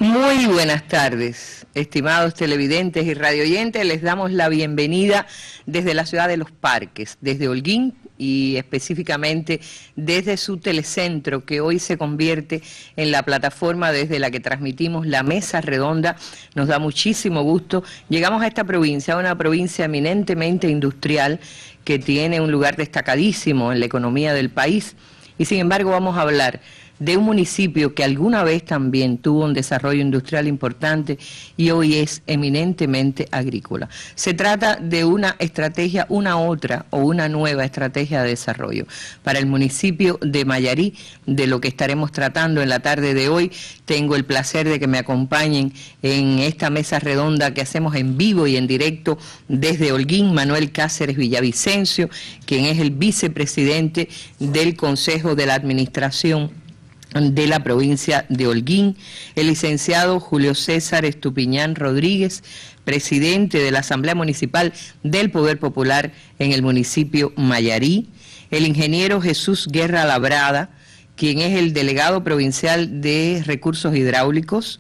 Muy buenas tardes, estimados televidentes y radioyentes. Les damos la bienvenida desde la ciudad de Los Parques, desde Holguín y específicamente desde su telecentro, que hoy se convierte en la plataforma desde la que transmitimos la Mesa Redonda. Nos da muchísimo gusto. Llegamos a esta provincia, una provincia eminentemente industrial que tiene un lugar destacadísimo en la economía del país, y sin embargo vamos a hablar de un municipio que alguna vez también tuvo un desarrollo industrial importante y hoy es eminentemente agrícola. Se trata de una estrategia, una nueva estrategia de desarrollo para el municipio de Mayarí, de lo que estaremos tratando en la tarde de hoy. Tengo el placer de que me acompañen en esta mesa redonda que hacemos en vivo y en directo desde Holguín, Manuel Cáceres Villavicencio, quien es el vicepresidente del Consejo de la Administración de la provincia de Holguín, el licenciado Julio César Estupiñán Rodríguez, presidente de la Asamblea Municipal del Poder Popular en el municipio Mayarí, el ingeniero Jesús Guerra Labrada, quien es el delegado provincial de Recursos Hidráulicos,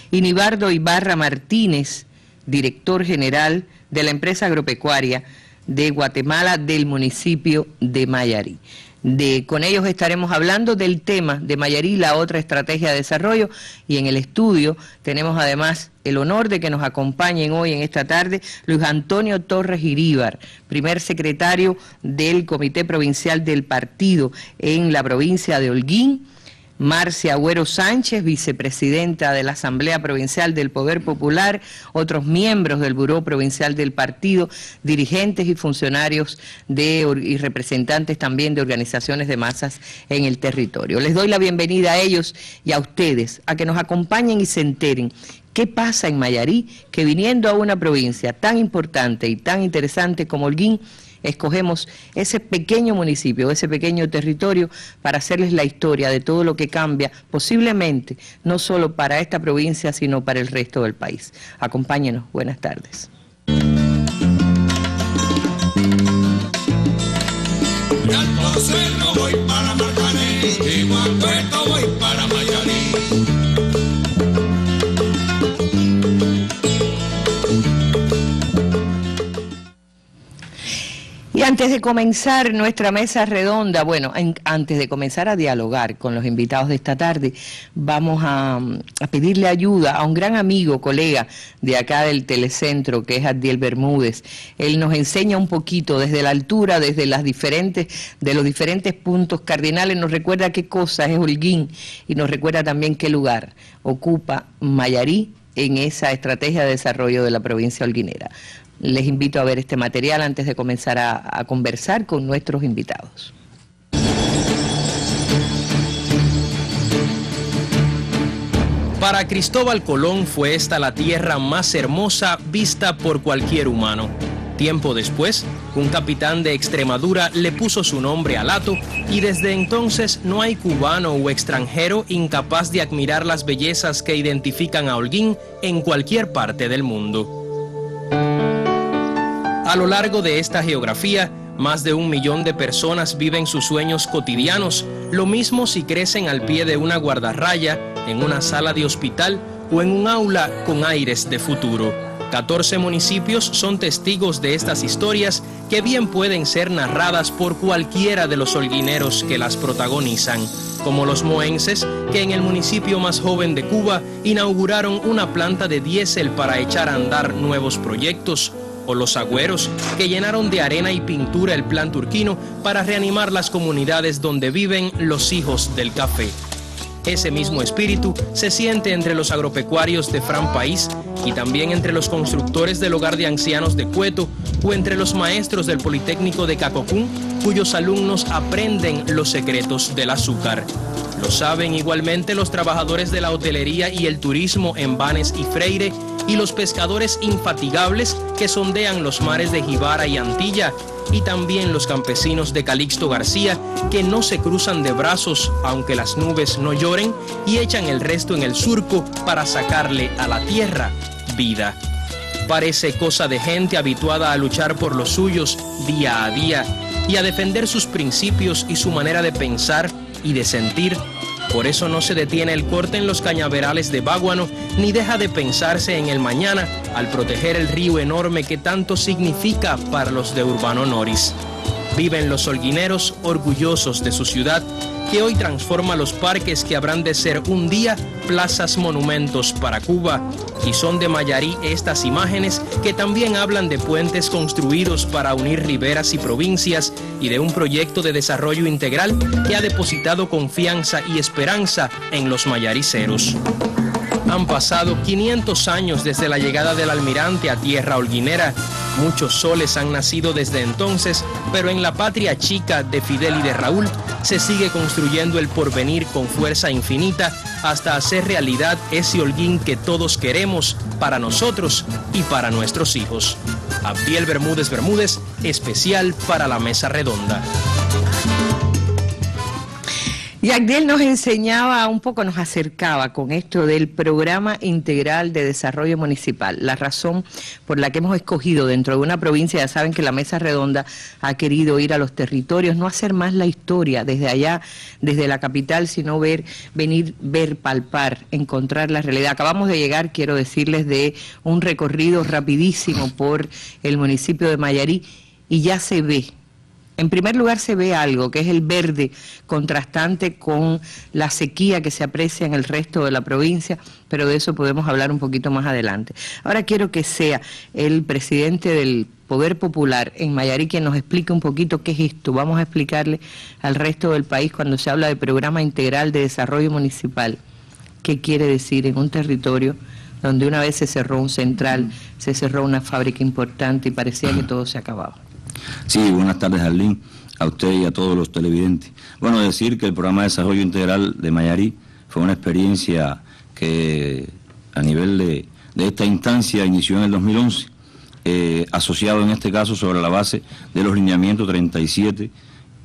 y Nibardo Ibarra Martínez, director general de la empresa agropecuaria de Guatemala del municipio de Mayarí. Con ellos estaremos hablando del tema de Mayarí, la otra estrategia de desarrollo, y en el estudio tenemos además el honor de que nos acompañen hoy en esta tarde Luis Antonio Torres Iríbar, primer secretario del Comité Provincial del Partido en la provincia de Holguín, Marcia Agüero Sánchez, vicepresidenta de la Asamblea Provincial del Poder Popular, otros miembros del Buró Provincial del Partido, dirigentes y funcionarios y representantes también de organizaciones de masas en el territorio. Les doy la bienvenida a ellos y a ustedes, a que nos acompañen y se enteren qué pasa en Mayarí, que viniendo a una provincia tan importante y tan interesante como Holguín, escogemos ese pequeño municipio, ese pequeño territorio para hacerles la historia de todo lo que cambia, posiblemente no solo para esta provincia, sino para el resto del país. Acompáñenos, buenas tardes. De Alto Cerro voy para Marcané, de Guacueto voy para Mayarí. Y antes de comenzar nuestra mesa redonda, antes de comenzar a dialogar con los invitados de esta tarde, vamos a pedirle ayuda a un gran amigo, colega de acá del telecentro, que es Abdiel Bermúdez. Él nos enseña un poquito desde la altura, desde los diferentes puntos cardinales, nos recuerda qué cosa es Holguín y nos recuerda también qué lugar ocupa Mayarí en esa estrategia de desarrollo de la provincia holguinera. Les invito a ver este material antes de comenzar a conversar con nuestros invitados. Para Cristóbal Colón fue esta la tierra más hermosa vista por cualquier humano. Tiempo después, un capitán de Extremadura le puso su nombre al hato y desde entonces no hay cubano o extranjero incapaz de admirar las bellezas que identifican a Holguín en cualquier parte del mundo. A lo largo de esta geografía, más de 1 millón de personas viven sus sueños cotidianos, lo mismo si crecen al pie de una guardarraya, en una sala de hospital o en un aula con aires de futuro. 14 municipios son testigos de estas historias que bien pueden ser narradas por cualquiera de los holguineros que las protagonizan, como los moenses, que en el municipio más joven de Cuba inauguraron una planta de diésel para echar a andar nuevos proyectos, o los agüeros, que llenaron de arena y pintura el plan turquino para reanimar las comunidades donde viven los hijos del café. Ese mismo espíritu se siente entre los agropecuarios de Fran País y también entre los constructores del hogar de ancianos de Cueto o entre los maestros del Politécnico de Cacocún, cuyos alumnos aprenden los secretos del azúcar. Lo saben igualmente los trabajadores de la hotelería y el turismo en Banes y Freire y los pescadores infatigables que sondean los mares de Jibara y Antilla, y también los campesinos de Calixto García que no se cruzan de brazos aunque las nubes no lloren y echan el resto en el surco para sacarle a la tierra vida. Parece cosa de gente habituada a luchar por los suyos día a día y a defender sus principios y su manera de pensar y de sentir Por eso no se detiene el corte en los cañaverales de Báguano, ni deja de pensarse en el mañana al proteger el río enorme que tanto significa para los de Urbano Noris. Viven los holguineros orgullosos de su ciudad, que hoy transforma los parques que habrán de ser un día plazas monumentos para Cuba. Y son de Mayarí estas imágenes que también hablan de puentes construidos para unir riberas y provincias y de un proyecto de desarrollo integral que ha depositado confianza y esperanza en los mayariceros. Han pasado 500 años desde la llegada del almirante a tierra holguinera. Muchos soles han nacido desde entonces, pero en la patria chica de Fidel y de Raúl se sigue construyendo el porvenir con fuerza infinita hasta hacer realidad ese Holguín que todos queremos para nosotros y para nuestros hijos. Abdiel Bermúdez Bermúdez, especial para la Mesa Redonda. Y Abdiel nos enseñaba un poco, nos acercaba con esto del Programa Integral de Desarrollo Municipal. La razón por la que hemos escogido dentro de una provincia, ya saben que la Mesa Redonda ha querido ir a los territorios, no hacer más la historia desde allá, desde la capital, sino venir, palpar, encontrar la realidad. Acabamos de llegar, quiero decirles, de un recorrido rapidísimo por el municipio de Mayarí y ya se ve. En primer lugar se ve algo, que es el verde contrastante con la sequía que se aprecia en el resto de la provincia, pero de eso podemos hablar un poquito más adelante. Ahora quiero que sea el presidente del Poder Popular en Mayarí quien nos explique un poquito qué es esto. Vamos a explicarle al resto del país cuando se habla de Programa Integral de Desarrollo Municipal, qué quiere decir en un territorio donde una vez se cerró un central, se cerró una fábrica importante y parecía que todo se acababa. Sí, buenas tardes, Arlene, a usted y a todos los televidentes. Bueno, decir que el Programa de Desarrollo Integral de Mayarí fue una experiencia que a nivel de esta instancia inició en el 2011, asociado en este caso sobre la base de los lineamientos 37,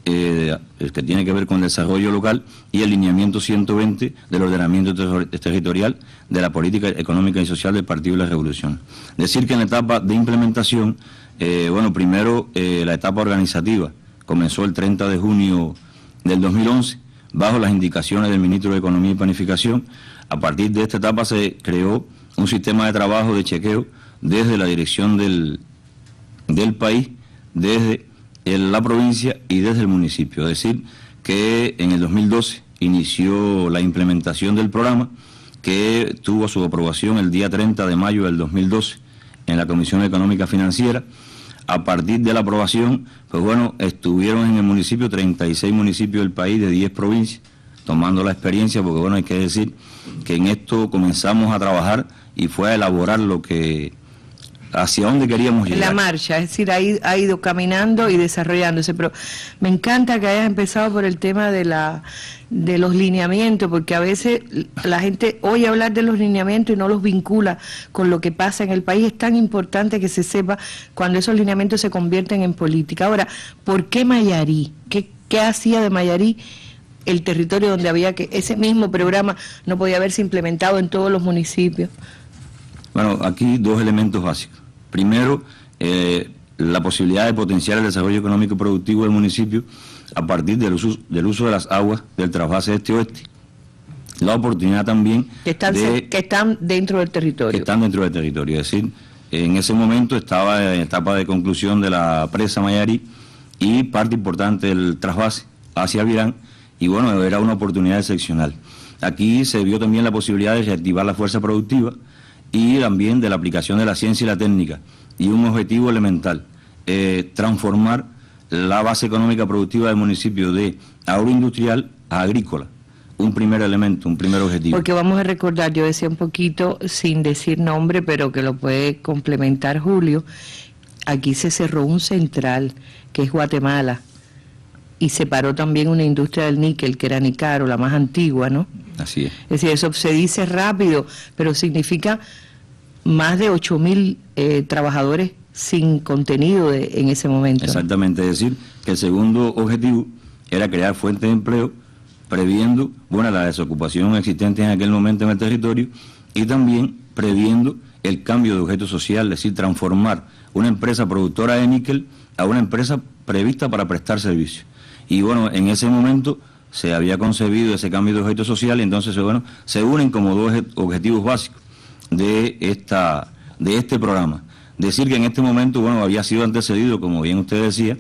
el que tiene que ver con el desarrollo local, y el lineamiento 120 del ordenamiento territorial de la política económica y social del Partido de la Revolución. Decir que en la etapa de implementación, bueno, primero la etapa organizativa comenzó el 30 de junio del 2011, bajo las indicaciones del ministro de Economía y Planificación. A partir de esta etapa se creó un sistema de trabajo de chequeo desde la dirección del país, desde la provincia y desde el municipio. Es decir, que en el 2012 inició la implementación del programa, que tuvo su aprobación el día 30 de mayo del 2012 en la Comisión Económica Financiera. A partir de la aprobación, pues bueno, estuvieron en el municipio 36 municipios del país de 10 provincias, tomando la experiencia, porque bueno, hay que decir que en esto comenzamos a trabajar y fue a elaborar lo que, hacia dónde queríamos llegar. La marcha, es decir, ha ido caminando y desarrollándose, pero me encanta que hayas empezado por el tema de los lineamientos, porque a veces la gente oye hablar de los lineamientos y no los vincula con lo que pasa en el país. Es tan importante que se sepa cuando esos lineamientos se convierten en política. Ahora, ¿por qué Mayarí? ¿Qué hacía de Mayarí el territorio donde había que ese mismo programa no podía haberse implementado en todos los municipios? Bueno, aquí dos elementos básicos. Primero, la posibilidad de potenciar el desarrollo económico y productivo del municipio a partir del uso de las aguas del trasvase este-oeste. La oportunidad también que están dentro del territorio. Que están dentro del territorio. Es decir, en ese momento estaba en etapa de conclusión de la presa Mayarí y parte importante del trasvase hacia Virán, y bueno, era una oportunidad excepcional. Aquí se vio también la posibilidad de reactivar la fuerza productiva y también de la aplicación de la ciencia y la técnica, y un objetivo elemental, transformar la base económica productiva del municipio de agroindustrial a agrícola. Un primer elemento, un primer objetivo. Porque vamos a recordar, yo decía un poquito, sin decir nombre, pero que lo puede complementar Julio, aquí se cerró un central, que es Guatemala, y se paró también una industria del níquel, que era Nicaro, la más antigua, ¿no? Así es. Es decir, eso se dice rápido, pero significa más de 8.000 trabajadores sin contenido en ese momento. Exactamente, es decir, que el segundo objetivo era crear fuentes de empleo, previendo, bueno, la desocupación existente en aquel momento en el territorio, y también previendo el cambio de objeto social, es decir, transformar una empresa productora de níquel a una empresa prevista para prestar servicios. Y bueno, en ese momento se había concebido ese cambio de objeto social, y entonces, bueno, se unen como dos objetivos básicos de este programa. Decir que en este momento, bueno, había sido antecedido, como bien usted decía,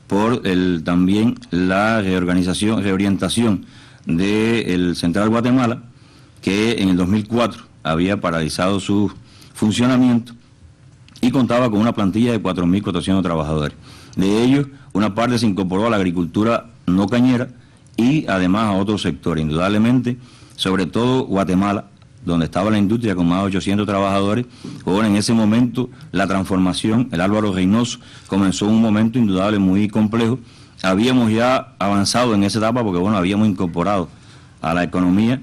por también la reorientación del Central Guatemala, que en el 2004 había paralizado su funcionamiento y contaba con una plantilla de 4.400 trabajadores. De ellos, una parte se incorporó a la agricultura no cañera y además a otros sectores. Indudablemente, sobre todo Guatemala, donde estaba la industria con más de 800 trabajadores, bueno, en ese momento la transformación, el Álvaro Reynoso comenzó un momento indudable muy complejo. Habíamos ya avanzado en esa etapa porque, bueno, habíamos incorporado a la economía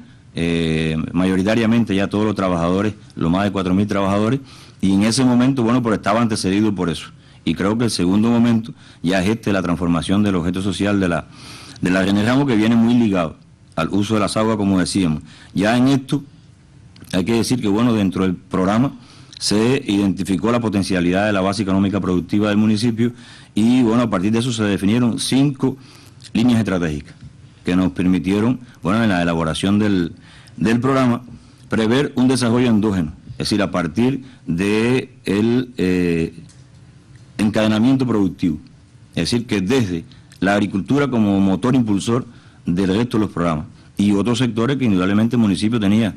mayoritariamente ya todos los trabajadores, los más de 4.000 trabajadores, y en ese momento, bueno, pues estaba antecedido por eso. Y creo que el segundo momento ya es la transformación del objeto social de la Reneramo, que viene muy ligado al uso de las aguas, como decíamos. Ya en esto hay que decir que, bueno, dentro del programa se identificó la potencialidad de la base económica productiva del municipio y, bueno, a partir de eso se definieron 5 líneas estratégicas que nos permitieron, bueno, en la elaboración del programa, prever un desarrollo endógeno, es decir, a partir del encadenamiento productivo, es decir, que desde la agricultura como motor impulsor del resto de los programas y otros sectores que indudablemente el municipio tenía,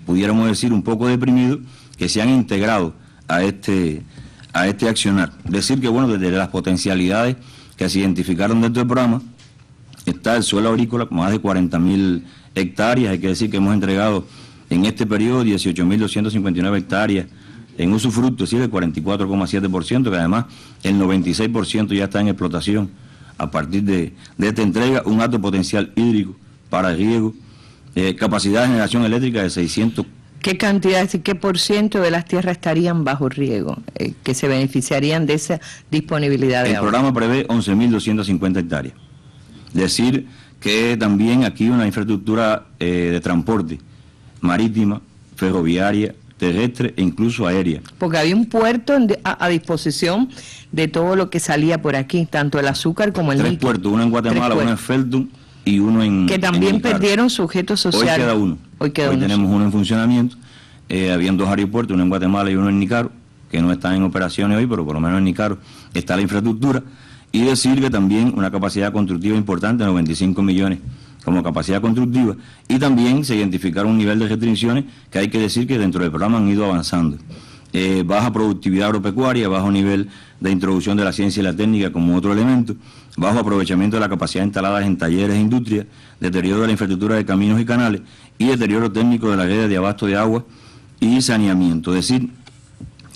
pudiéramos decir, un poco deprimido, que se han integrado a este accionar. Decir que, bueno, desde las potencialidades que se identificaron dentro del programa, está el suelo agrícola con más de 40.000 hectáreas, hay que decir que hemos entregado en este periodo 18.259 hectáreas en usufructo, es decir, el 44,7%, que además el 96% ya está en explotación a partir de esta entrega, un alto potencial hídrico para riego, capacidad de generación eléctrica de 600. ¿Qué cantidad, es decir, qué por ciento de las tierras estarían bajo riego, que se beneficiarían de esa disponibilidad de agua? El programa prevé 11.250 hectáreas. Decir que también aquí una infraestructura de transporte marítima, ferroviaria, terrestre e incluso aérea. Porque había un puerto a disposición de todo lo que salía por aquí, tanto el azúcar como el níquel. 3 puertos, uno en Guatemala, uno en Felton y uno en... Que también perdieron sujetos sociales. Hoy queda uno. Hoy tenemos uno en funcionamiento. Habían 2 aeropuertos, uno en Guatemala y uno en Nicaro, que no están en operaciones hoy, pero por lo menos en Nicaro está la infraestructura. Y decir que también una capacidad constructiva importante, 95 millones como capacidad constructiva, y también se identificaron un nivel de restricciones que hay que decir que dentro del programa han ido avanzando. Baja productividad agropecuaria, bajo nivel de introducción de la ciencia y la técnica como otro elemento, bajo aprovechamiento de la capacidad instalada en talleres e industrias, deterioro de la infraestructura de caminos y canales y deterioro técnico de las redes de abasto de agua y saneamiento. Es decir,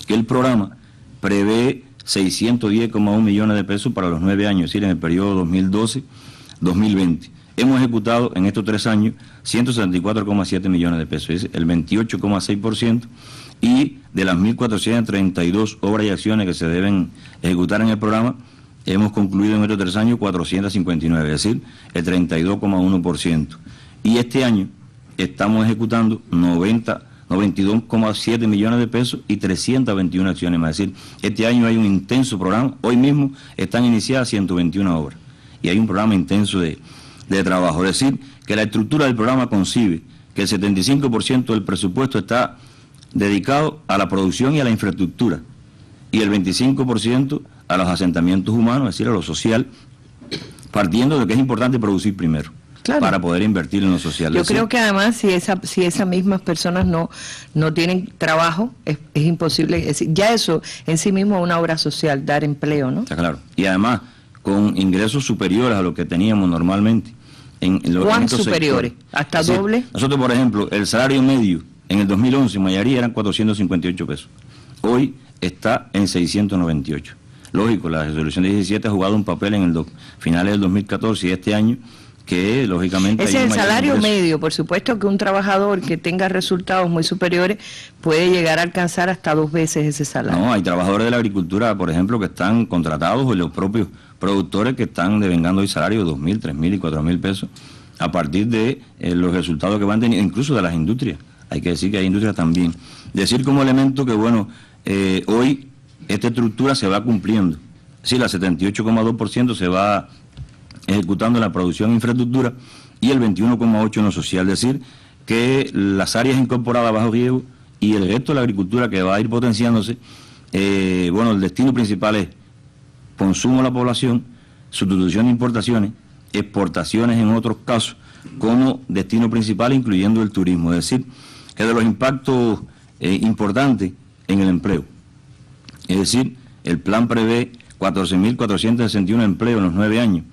que el programa prevé 610,1 millones de pesos para los 9 años, es decir, en el periodo 2012-2020. Hemos ejecutado en estos 3 años 174,7 millones de pesos, es el 28,6%, y de las 1.432 obras y acciones que se deben ejecutar en el programa, hemos concluido en estos 3 años 459, es decir, el 32,1%. Y este año estamos ejecutando 92,7 millones de pesos y 321 acciones más. Es decir, este año hay un intenso programa. Hoy mismo están iniciadas 121 obras y hay un programa intenso de trabajo. Es decir, que la estructura del programa concibe que el 75% del presupuesto está dedicado a la producción y a la infraestructura y el 25% a los asentamientos humanos, es decir, a lo social, partiendo de que es importante producir primero. Claro. Para poder invertir en lo social. Yo creo que además si esas mismas personas no tienen trabajo, es imposible, es decir, ya eso en sí mismo es una obra social, dar empleo, ¿no? Está claro. Y además, con ingresos superiores a lo que teníamos normalmente. ¿Cuántos superiores? ¿Hasta doble? Nosotros, por ejemplo, el salario medio en el 2011 en Mayarí eran 458 pesos. Hoy está en 698. Lógico, la resolución de 17 ha jugado un papel en finales del 2014 y este año, que lógicamente... Ese es el salario medio. Por supuesto que un trabajador que tenga resultados muy superiores puede llegar a alcanzar hasta 2 veces ese salario. No, hay trabajadores de la agricultura, por ejemplo, que están contratados, o los propios productores que están devengando hoy salarios de 2.000, 3.000 y 4.000 pesos a partir de los resultados que van teniendo, incluso de las industrias. Hay que decir que hay industrias también. Decir como elemento que, bueno, hoy esta estructura se va cumpliendo. Sí, la 78,2% se va ejecutando la producción e infraestructura y el 21,8% en lo social. Es decir, que las áreas incorporadas bajo riego y el resto de la agricultura que va a ir potenciándose, bueno, el destino principal es consumo de la población, sustitución de importaciones, exportaciones en otros casos, como destino principal, incluyendo el turismo. Es decir, que de los impactos importantes en el empleo. Es decir, el plan prevé 14.461 empleos en los 9 años.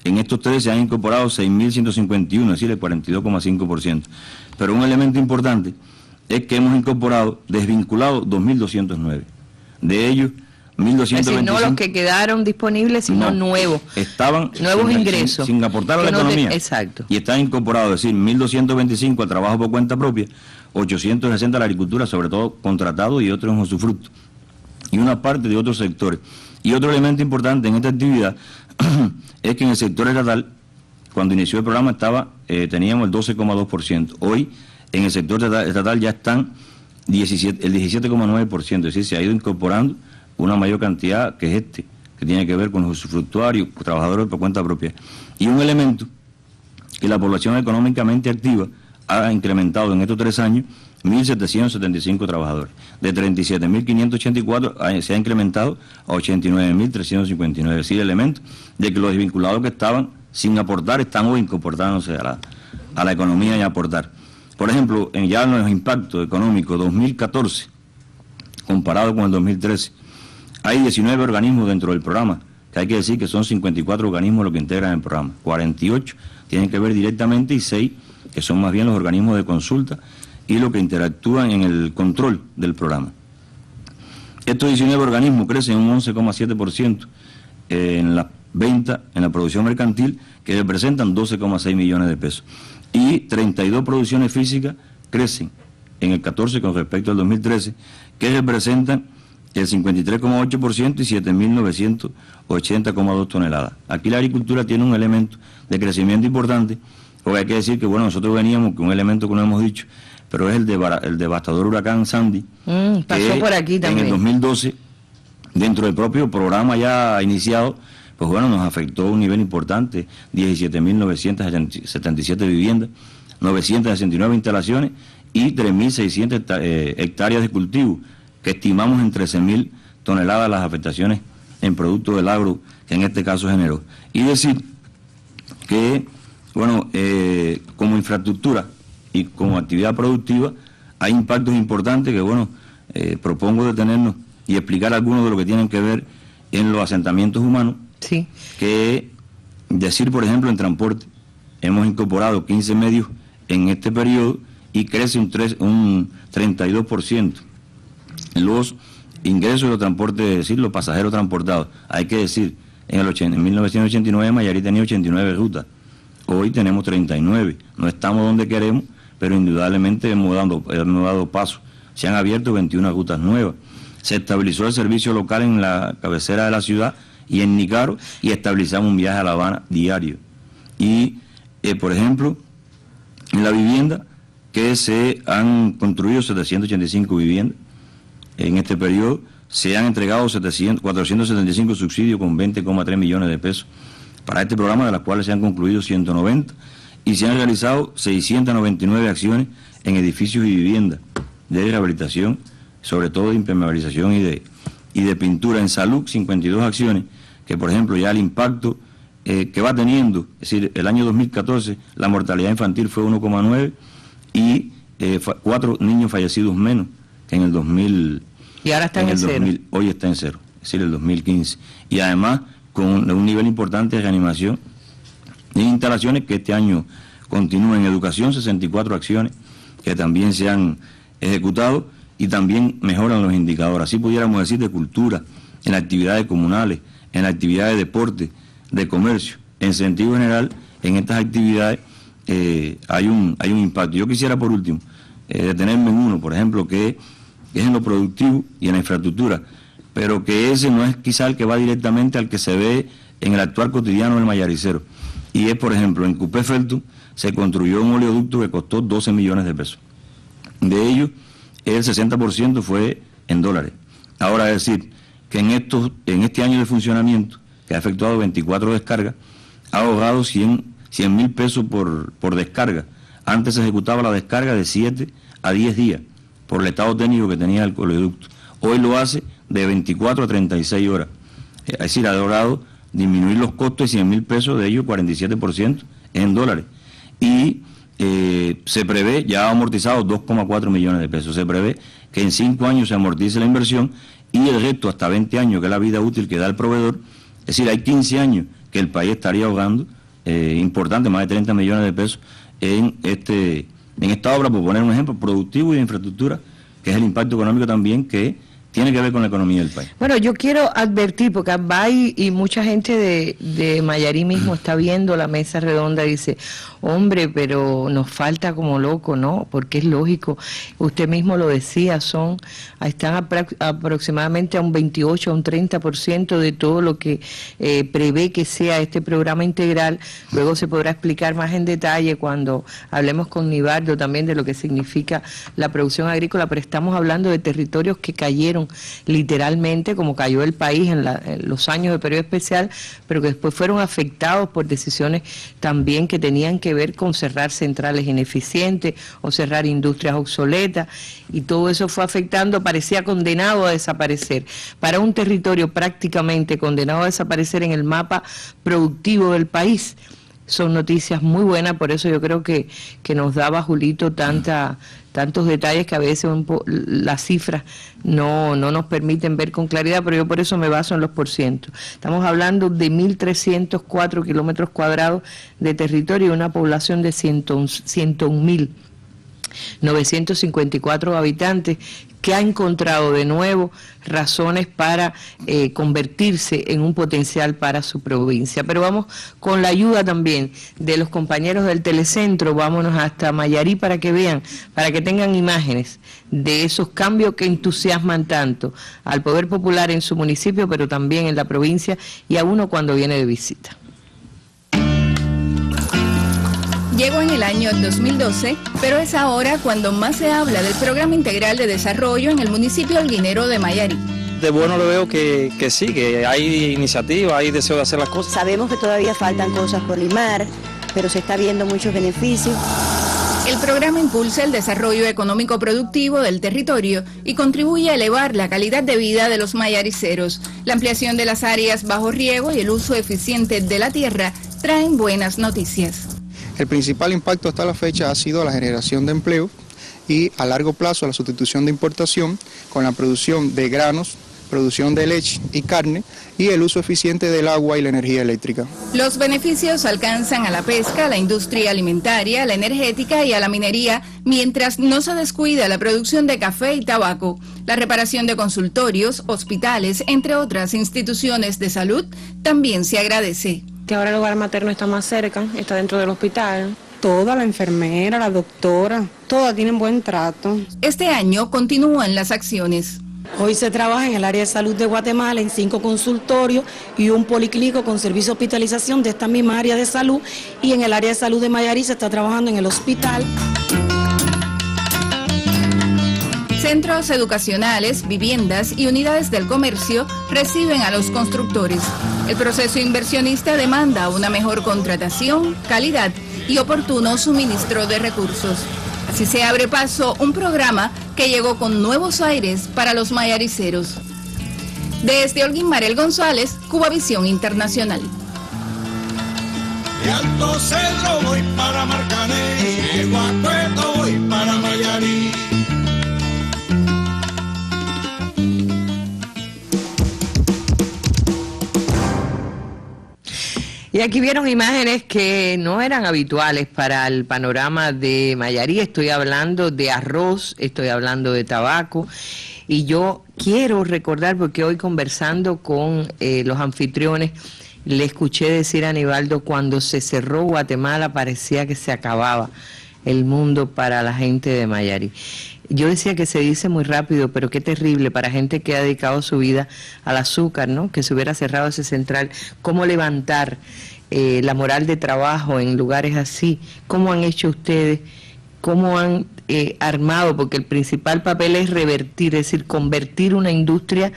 En estos 3 se han incorporado 6.151, es decir, el 42,5%. Pero un elemento importante es que hemos incorporado, desvinculado 2.209. De ellos, 1.225... Es decir, no los que quedaron disponibles, sino nuevos. Estaban nuevos ingresos. Sin aportar a la economía. Exacto. Y están incorporados, es decir, 1.225 al trabajo por cuenta propia, 860 a la agricultura, sobre todo contratados y otros en usufructo. Y una parte de otros sectores. Y otro elemento importante en esta actividad es que en el sector estatal, cuando inició el programa teníamos el 12,2%. Hoy en el sector estatal ya están el 17,9%, es decir, se ha ido incorporando una mayor cantidad que es que tiene que ver con los usufructuarios, trabajadores por cuenta propia. Y un elemento que la población económicamente activa ha incrementado en estos 3 años 1.775 trabajadores. De 37.584 se ha incrementado a 89.359. Es decir, el elemento de que los desvinculados que estaban sin aportar están hoy incorporándose a la economía y a aportar. Por ejemplo, ya en los impactos económicos 2014, comparado con el 2013, hay 19 organismos dentro del programa, que hay que decir que son 54 organismos los que integran el programa. 48 tienen que ver directamente y 6 que son más bien los organismos de consulta y los que interactúan en el control del programa. Estos 19 organismos crecen un 11,7% en la venta, en la producción mercantil, que representan 12,6 millones de pesos. Y 32 producciones físicas crecen en el 14 con respecto al 2013, que representan el 53,8% y 7.980,2 toneladas. Aquí la agricultura tiene un elemento de crecimiento importante, porque hay que decir que, bueno, nosotros veníamos con un elemento que no hemos dicho, pero es el devastador huracán Sandy. Pasó por aquí también. En el 2012, dentro del propio programa ya iniciado, pues bueno, nos afectó a un nivel importante, 17.977 viviendas, 969 instalaciones y 3.600 hectáreas de cultivo, que estimamos en 13.000 toneladas las afectaciones en productos del agro, que en este caso generó. Y decir que, bueno, como infraestructura y como actividad productiva, hay impactos importantes que, bueno, propongo detenernos y explicar algunos de lo que tienen que ver en los asentamientos humanos. Sí. Que decir, por ejemplo, en transporte, hemos incorporado 15 medios en este periodo y crece un 32%. Los ingresos de los transportes, es decir, los pasajeros transportados. Hay que decir, en 1989 Mayarí tenía 89 rutas, hoy tenemos 39. No estamos donde queremos, pero indudablemente hemos dado paso. Se han abierto 21 rutas nuevas. Se estabilizó el servicio local en la cabecera de la ciudad y en Nícaro, y estabilizamos un viaje a La Habana diario. Y, por ejemplo, en la vivienda, que se han construido 785 viviendas. En este periodo se han entregado 475 subsidios con 20,3 millones de pesos para este programa, de las cuales se han concluido 190, y se han realizado 699 acciones en edificios y viviendas de rehabilitación, sobre todo de impermeabilización y de pintura. En salud, 52 acciones, que por ejemplo ya el impacto que va teniendo, es decir, el año 2014 la mortalidad infantil fue 1,9 y 4 niños fallecidos menos que en el 2000. Y ahora está en el 0. Hoy está en 0, es decir, el 2015. Y además con un nivel importante de reanimación y instalaciones que este año continúan. En educación, 64 acciones que también se han ejecutado y también mejoran los indicadores. Así pudiéramos decir de cultura, en actividades comunales, en actividades de deporte, de comercio. En sentido general, en estas actividades hay un impacto. Yo quisiera, por último, detenerme en uno, por ejemplo, que es en lo productivo y en la infraestructura, pero que ese no es quizá el que va directamente al que se ve en el actual cotidiano del mayaricero. Y es, por ejemplo, en Cupé Felton se construyó un oleoducto que costó 12 millones de pesos. De ellos, el 60% fue en dólares. Ahora, es decir, que en este año de funcionamiento, que ha efectuado 24 descargas, ha ahorrado 100.000 pesos por descarga. Antes se ejecutaba la descarga de 7 a 10 días por el estado técnico que tenía el oleoducto. Hoy lo hace de 24 a 36 horas. Es decir, ha logrado disminuir los costos de 100.000 pesos, de ellos 47% en dólares. Y se prevé, ya ha amortizado 2,4 millones de pesos. Se prevé que en 5 años se amortice la inversión y el resto hasta 20 años, que es la vida útil que da el proveedor. Es decir, hay 15 años que el país estaría ahorrando, importante, más de 30 millones de pesos en esta obra, por poner un ejemplo, productivo y de infraestructura, que es el impacto económico también que tiene que ver con la economía del país. Bueno, yo quiero advertir, porque va y mucha gente de Mayarí mismo está viendo la mesa redonda y dice, hombre, pero nos falta como loco, ¿no? Porque es lógico, usted mismo lo decía, están aproximadamente a un 28, a un 30% de todo lo que prevé que sea este programa integral. Luego se podrá explicar más en detalle cuando hablemos con Nivaldo también de lo que significa la producción agrícola, pero estamos hablando de territorios que cayeron literalmente, como cayó el país en los años de periodo especial, pero que después fueron afectados por decisiones también que tenían que ver con cerrar centrales ineficientes o cerrar industrias obsoletas, y todo eso fue afectando, parecía condenado a desaparecer. Para un territorio prácticamente condenado a desaparecer en el mapa productivo del país, son noticias muy buenas. Por eso yo creo que nos daba Julito tantos detalles que a veces las cifras no nos permiten ver con claridad, pero yo por eso me baso en los porcientos. Estamos hablando de 1.304 kilómetros cuadrados de territorio y una población de 101.954 habitantes, que ha encontrado de nuevo razones para convertirse en un potencial para su provincia. Pero vamos con la ayuda también de los compañeros del Telecentro, vámonos hasta Mayarí para que vean, para que tengan imágenes de esos cambios que entusiasman tanto al poder popular en su municipio, pero también en la provincia y a uno cuando viene de visita. Llegó en el año 2012, pero es ahora cuando más se habla del Programa Integral de Desarrollo en el municipio holguinero de Mayarí. De bueno le veo que sí, que hay iniciativa, hay deseo de hacer las cosas. Sabemos que todavía faltan cosas por limar, pero se está viendo muchos beneficios. El programa impulsa el desarrollo económico productivo del territorio y contribuye a elevar la calidad de vida de los mayariceros. La ampliación de las áreas bajo riego y el uso eficiente de la tierra traen buenas noticias. El principal impacto hasta la fecha ha sido la generación de empleo y a largo plazo la sustitución de importación con la producción de granos, producción de leche y carne y el uso eficiente del agua y la energía eléctrica. Los beneficios alcanzan a la pesca, a la industria alimentaria, a la energética y a la minería, mientras no se descuida la producción de café y tabaco. La reparación de consultorios, hospitales, entre otras instituciones de salud, también se agradece. Que ahora el hogar materno está más cerca, está dentro del hospital. Toda la enfermera, la doctora, todas tienen buen trato. Este año continúan las acciones. Hoy se trabaja en el área de salud de Guatemala en 5 consultorios y un policlínico con servicio de hospitalización de esta misma área de salud, y en el área de salud de Mayarí se está trabajando en el hospital. Centros educacionales, viviendas y unidades del comercio reciben a los constructores. El proceso inversionista demanda una mejor contratación, calidad y oportuno suministro de recursos. Así se abre paso un programa que llegó con nuevos aires para los mayariceros. Desde Holguín, Mariel González, Cubavisión Internacional. De Alto Cedro voy para Marcané, de Guacueto voy para Mayarí. Y aquí vieron imágenes que no eran habituales para el panorama de Mayarí. Estoy hablando de arroz, estoy hablando de tabaco. Y yo quiero recordar, porque hoy conversando con los anfitriones, le escuché decir a Nivaldo, cuando se cerró Guatemala parecía que se acababa el mundo para la gente de Mayarí. Yo decía que se dice muy rápido, pero qué terrible para gente que ha dedicado su vida al azúcar, ¿no? Que se hubiera cerrado ese central. ¿Cómo levantar la moral de trabajo en lugares así? ¿Cómo han hecho ustedes? ¿Cómo han armado? Porque el principal papel es revertir, es decir, convertir una industria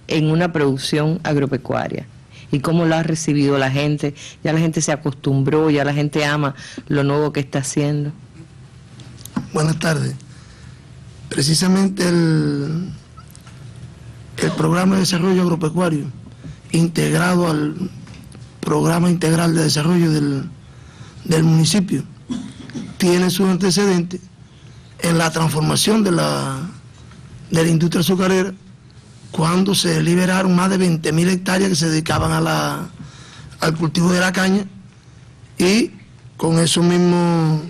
en una producción agropecuaria. ¿Y cómo lo ha recibido la gente? Ya la gente se acostumbró, ya la gente ama lo nuevo que está haciendo. Buenas tardes. Precisamente el programa de desarrollo agropecuario integrado al programa integral de desarrollo del municipio tiene su antecedente en la transformación de la industria azucarera, cuando se liberaron más de 20.000 hectáreas que se dedicaban al cultivo de la caña, y con esos mismos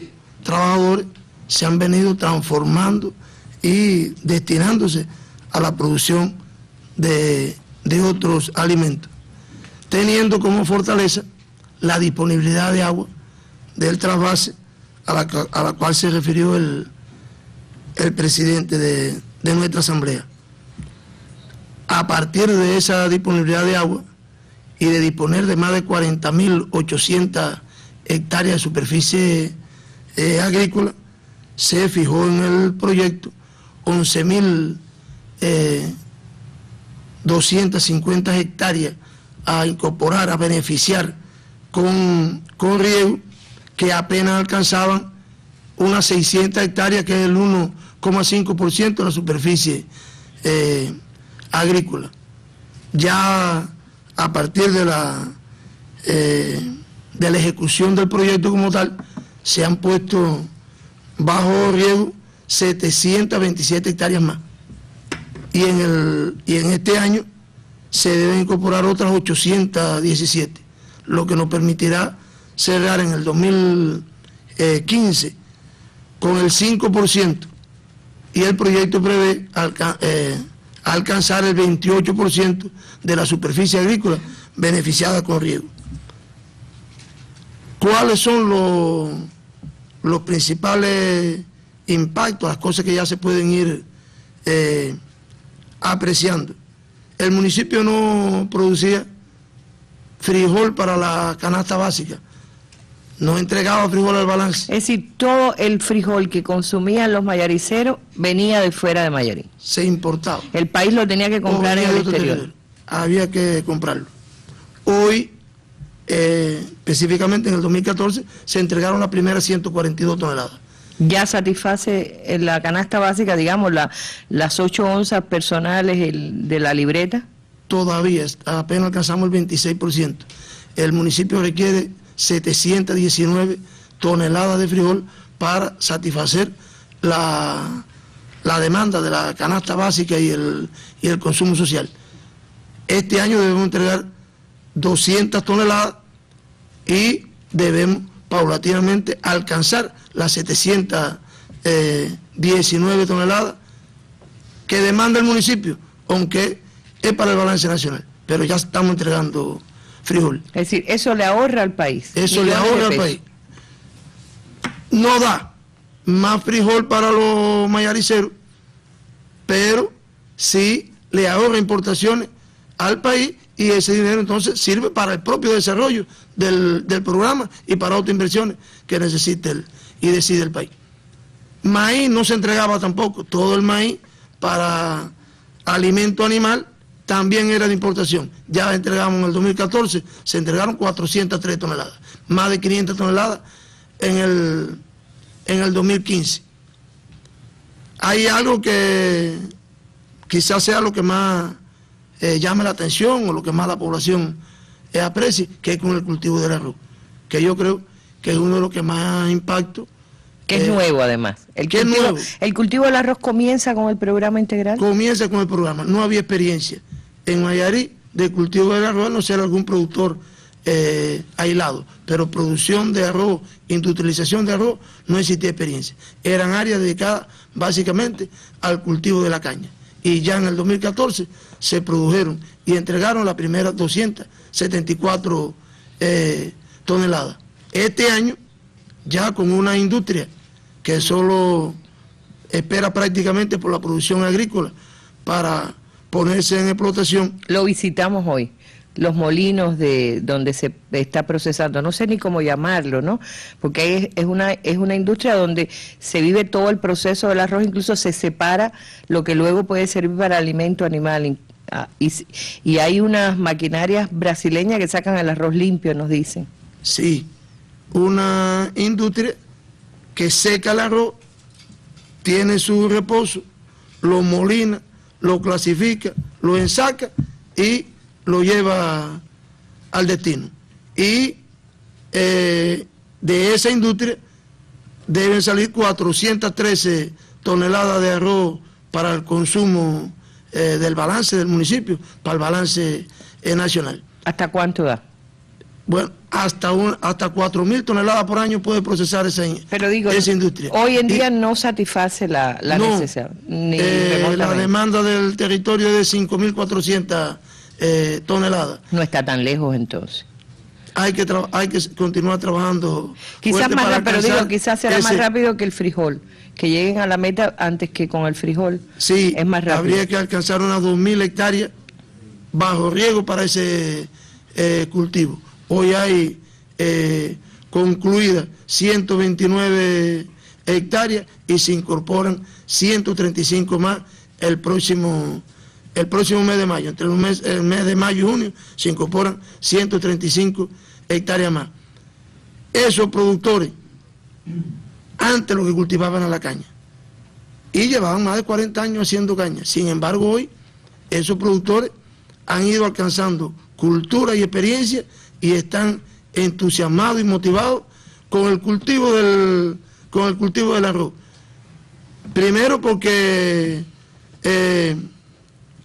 trabajadores se han venido transformando y destinándose a la producción de otros alimentos, teniendo como fortaleza la disponibilidad de agua del trasvase a la cual se refirió el presidente de nuestra asamblea. A partir de esa disponibilidad de agua y de disponer de más de 40.800 hectáreas de superficie agrícola, se fijó en el proyecto 11.250 hectáreas a incorporar, a beneficiar con riego, que apenas alcanzaban unas 600 hectáreas, que es el 1,5% de la superficie agrícola. Ya a partir de la ejecución del proyecto como tal, se han puesto bajo riego 727 hectáreas más. Y en este año se deben incorporar otras 817, lo que nos permitirá cerrar en el 2015 con el 5%, y el proyecto prevé alcanzar el 28% de la superficie agrícola beneficiada con riego. ¿Cuáles son los principales impactos, las cosas que ya se pueden ir apreciando? El municipio no producía frijol para la canasta básica, no entregaba frijol al balance. Es decir, todo el frijol que consumían los mayariceros venía de fuera de Mayarí. Se importaba. El país lo tenía que comprar en el exterior. Había que comprarlo. Hoy, específicamente en el 2014, se entregaron las primeras 142 toneladas. Ya satisface en la canasta básica, digamos, las 8 onzas personales de la libreta. Todavía, apenas alcanzamos el 26%. El municipio requiere 719 toneladas de frijol para satisfacer la demanda de la canasta básica y el consumo social. Este año debemos entregar 200 toneladas y debemos paulatinamente alcanzar las 719 toneladas que demanda el municipio, aunque es para el balance nacional, pero ya estamos entregando frijol. Es decir, eso le ahorra al país. Eso le ahorra al país. No da más frijol para los mayariceros, pero sí le ahorra importaciones al país, y ese dinero entonces sirve para el propio desarrollo del programa y para otras inversiones que necesite y decide el país. Maíz no se entregaba tampoco, todo el maíz para alimento animal también era de importación. Ya entregamos en el 2014, se entregaron 403 toneladas, más de 500 toneladas en el 2015. Hay algo que quizás sea lo que más llame la atención, o lo que más la población aprecie, que es con el cultivo del arroz, que yo creo que es uno de los que más impacto. Que es nuevo además. ¿El cultivo del arroz comienza con el programa integral? Comienza con el programa. No había experiencia en Mayarí de cultivo del arroz, no ser algún productor aislado, pero producción de arroz, industrialización de arroz, no existía experiencia. Eran áreas dedicadas básicamente al cultivo de la caña. Y ya en el 2014 se produjeron y entregaron las primeras 274 toneladas. Este año, ya con una industria que solo espera prácticamente por la producción agrícola para ponerse en explotación. Lo visitamos hoy, los molinos de donde se está procesando, no sé ni cómo llamarlo, ¿no? Porque es una industria donde se vive todo el proceso del arroz, incluso se separa lo que luego puede servir para alimento animal, Y hay unas maquinarias brasileñas que sacan el arroz limpio, nos dicen. Sí, una industria que seca el arroz, tiene su reposo, lo molina, lo clasifica, lo ensaca y lo lleva al destino. Y de esa industria deben salir 413 toneladas de arroz para el consumo del balance del municipio, para el balance nacional. ¿Hasta cuánto da? Bueno, hasta 4.000 toneladas por año puede procesar esa industria. Hoy en día no satisface la necesidad. Ni la demanda del territorio es de 5.400 toneladas. No está tan lejos entonces. Hay que continuar trabajando. Quizás más rápido, pero digo, quizás será más rápido que el frijol, que lleguen a la meta antes que con el frijol. Sí, es más rápido. Habría que alcanzar unas 2.000 hectáreas bajo riego para ese cultivo. Hoy hay concluidas 129 hectáreas y se incorporan 135 más el próximo mes de mayo. Entre el mes de mayo y junio se incorporan 135 hectáreas más. Esos productores, antes lo que cultivaban a la caña, y llevaban más de 40 años haciendo caña. Sin embargo, hoy esos productores han ido alcanzando cultura y experiencia y están entusiasmados y motivados con el cultivo del arroz. Primero porque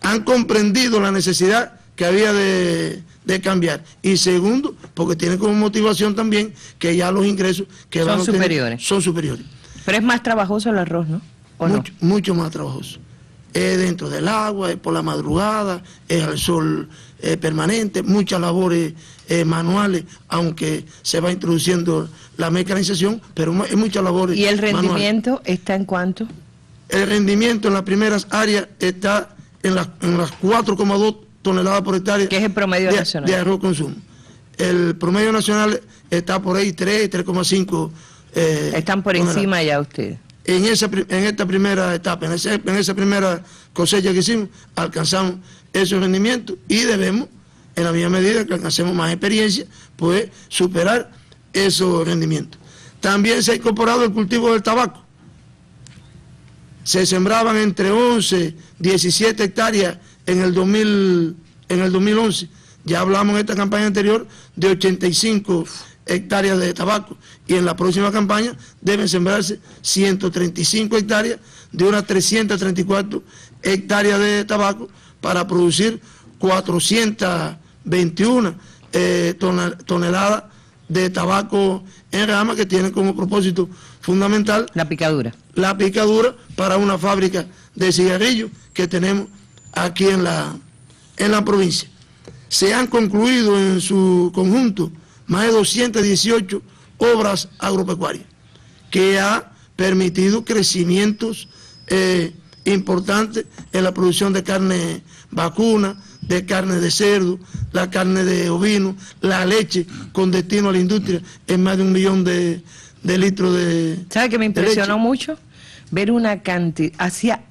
han comprendido la necesidad que había de cambiar, y segundo porque tienen como motivación también que ya los ingresos que van a obtener son superiores. Pero es más trabajoso el arroz, ¿no? Mucho más trabajoso. Es dentro del agua, es por la madrugada, es al sol permanente, muchas labores manuales, aunque se va introduciendo la mecanización, pero es muchas labores manuales. ¿Y el rendimiento manuales. Está en cuánto? El rendimiento en las primeras áreas está en las 4,2 toneladas por hectárea. ¿Qué es el promedio nacional? De arroz consumo. El promedio nacional está por ahí 3,5 están por toneladas. Encima ya ustedes. En esta primera etapa, en esa primera cosecha que hicimos, alcanzamos esos rendimientos y debemos, en la misma medida que alcancemos más experiencia, pues superar esos rendimientos. También se ha incorporado el cultivo del tabaco. Se sembraban entre 11, 17 hectáreas en el 2011. Ya hablamos en esta campaña anterior de 85 hectáreas de tabaco, y en la próxima campaña deben sembrarse 135 hectáreas de unas 334 hectáreas de tabaco para producir 421 toneladas de tabaco en rama, que tienen como propósito fundamental la picadura para una fábrica de cigarrillos que tenemos aquí en la provincia. Se han concluido en su conjunto más de 218 obras agropecuarias, que ha permitido crecimientos importantes en la producción de carne vacuna, de carne de cerdo, la carne de ovino, la leche con destino a la industria en más de 1 millón de litros de ¿Sabe que me impresionó mucho? Ver una cantidad,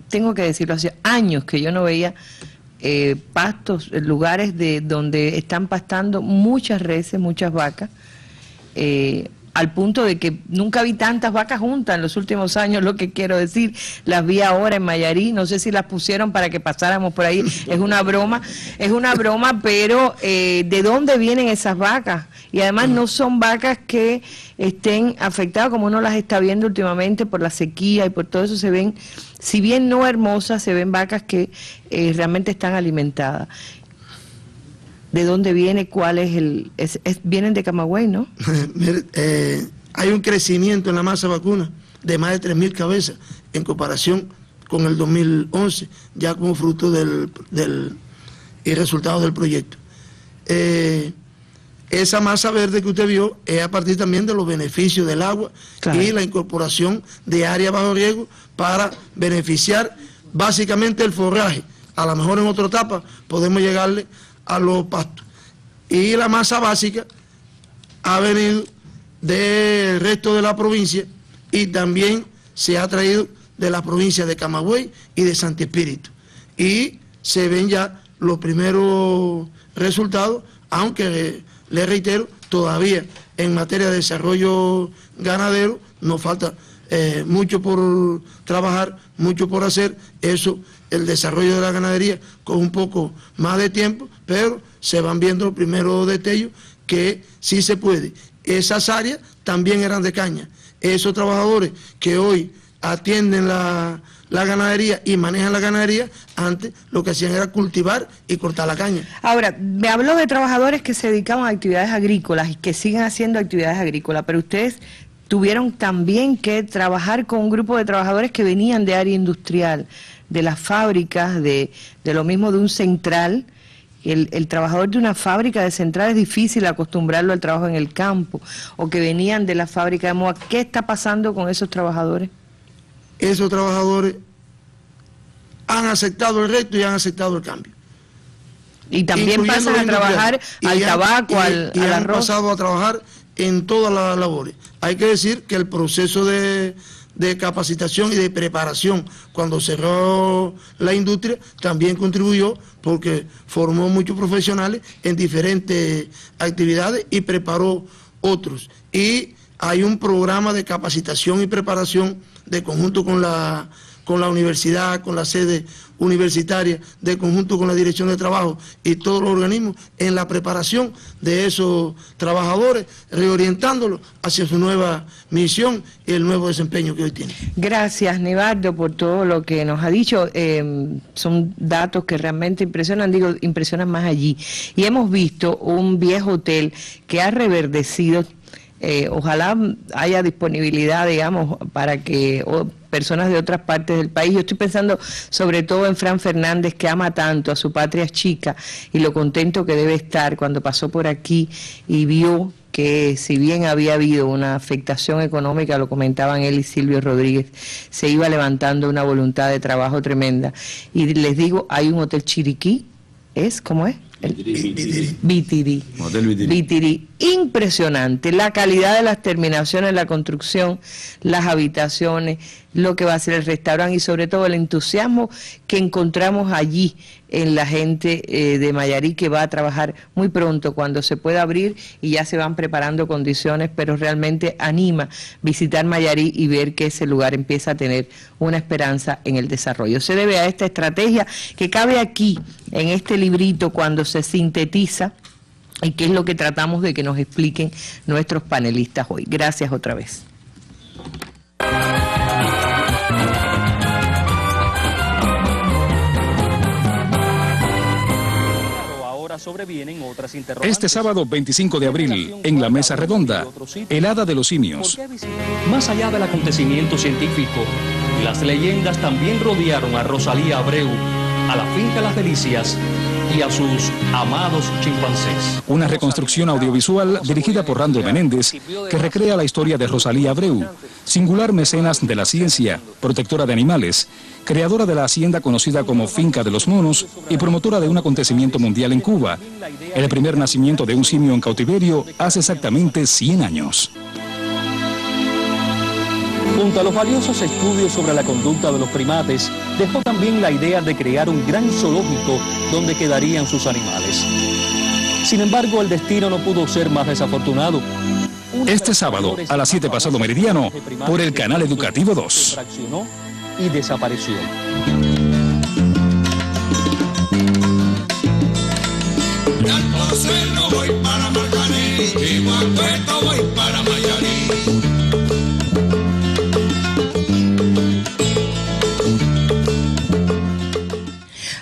tengo que decirlo, hacía años que yo no veía pastos, lugares donde están pastando muchas reses, muchas vacas, al punto de que nunca vi tantas vacas juntas en los últimos años, lo que quiero decir. Las vi ahora en Mayarí, no sé si las pusieron para que pasáramos por ahí, es una broma, pero ¿de dónde vienen esas vacas? Y además no son vacas que estén afectadas como uno las está viendo últimamente por la sequía y por todo eso. Se ven, si bien no hermosas, se ven vacas que realmente están alimentadas. ¿De dónde viene? ¿Cuál es vienen de Camagüey, ¿no? Hay un crecimiento en la masa vacuna de más de 3.000 cabezas en comparación con el 2011, ya como fruto del resultado del proyecto. Esa masa verde que usted vio es a partir también de los beneficios del agua, claro, y la incorporación de áreas bajo riego para beneficiar básicamente el forraje. A lo mejor en otra etapa podemos llegarle a los pastos. Y la masa básica ha venido del resto de la provincia y también se ha traído de la provincia de Camagüey y de Santi Espíritu. Y se ven ya los primeros resultados, aunque le reitero, todavía en materia de desarrollo ganadero nos falta mucho por trabajar, mucho por hacer. Eso, el desarrollo de la ganadería con un poco más de tiempo, pero se van viendo los primeros destellos que sí se puede. Esas áreas también eran de caña. Esos trabajadores que hoy atienden la ganadería y manejan la ganadería, antes lo que hacían era cultivar y cortar la caña. Ahora, me habló de trabajadores que se dedicaban a actividades agrícolas y que siguen haciendo actividades agrícolas, pero ustedes tuvieron también que trabajar con un grupo de trabajadores que venían de área industrial, de las fábricas, de lo mismo de un central. El trabajador de una fábrica de central es difícil acostumbrarlo al trabajo en el campo, o que venían de la fábrica de moda. ¿Qué está pasando con esos trabajadores? Esos trabajadores han aceptado el reto y han aceptado el cambio. Y también pasan a trabajar al tabaco, al arroz. Han pasado a trabajar en todas las labores. Hay que decir que el proceso de capacitación y de preparación cuando cerró la industria también contribuyó, porque formó muchos profesionales en diferentes actividades y preparó otros. Y hay un programa de capacitación y preparación de conjunto con la universidad, con la sede universitaria, de conjunto con la dirección de trabajo y todos los organismos en la preparación de esos trabajadores, reorientándolos hacia su nueva misión y el nuevo desempeño que hoy tienen. Gracias, Nevardo, por todo lo que nos ha dicho. Son datos que realmente impresionan, digo, impresionan más allí. Y hemos visto un viejo hotel que ha reverdecido. Ojalá haya disponibilidad, digamos, para que personas de otras partes del país. Yo estoy pensando sobre todo en Fran Fernández, que ama tanto a su patria chica, y lo contento que debe estar cuando pasó por aquí y vio que, si bien había habido una afectación económica, lo comentaban él y Silvio Rodríguez, se iba levantando una voluntad de trabajo tremenda. Y les digo, hay un hotel Chiriquí, ¿cómo es? Bitirí. Bitirí. Impresionante. La calidad de las terminaciones, la construcción, las habitaciones, lo que va a ser el restaurante y sobre todo el entusiasmo que encontramos allí en la gente de Mayarí, que va a trabajar muy pronto cuando se pueda abrir, y ya se van preparando condiciones, pero realmente anima visitar Mayarí y ver que ese lugar empieza a tener una esperanza en el desarrollo. Se debe a esta estrategia que cabe aquí en este librito cuando se sintetiza, y que es lo que tratamos de que nos expliquen nuestros panelistas hoy. Gracias otra vez. Este sábado 25 de abril, en la Mesa Redonda, el Hada de los Simios. Más allá del acontecimiento científico, las leyendas también rodearon a Rosalía Abreu, a la finca Las Delicias y a sus amados chimpancés. Una reconstrucción audiovisual dirigida por Rando Menéndez, que recrea la historia de Rosalía Abreu, singular mecenas de la ciencia, protectora de animales, creadora de la hacienda conocida como Finca de los Monos y promotora de un acontecimiento mundial en Cuba, el primer nacimiento de un simio en cautiverio hace exactamente 100 años. Junto a los valiosos estudios sobre la conducta de los primates, dejó también la idea de crear un gran zoológico donde quedarían sus animales. Sin embargo, el destino no pudo ser más desafortunado. Este sábado, a las 7 pasado meridiano, por el canal Educativo 2. Y desapareció. De Alto Cerro voy para Marcané, de Guacueto voy para Mayarí.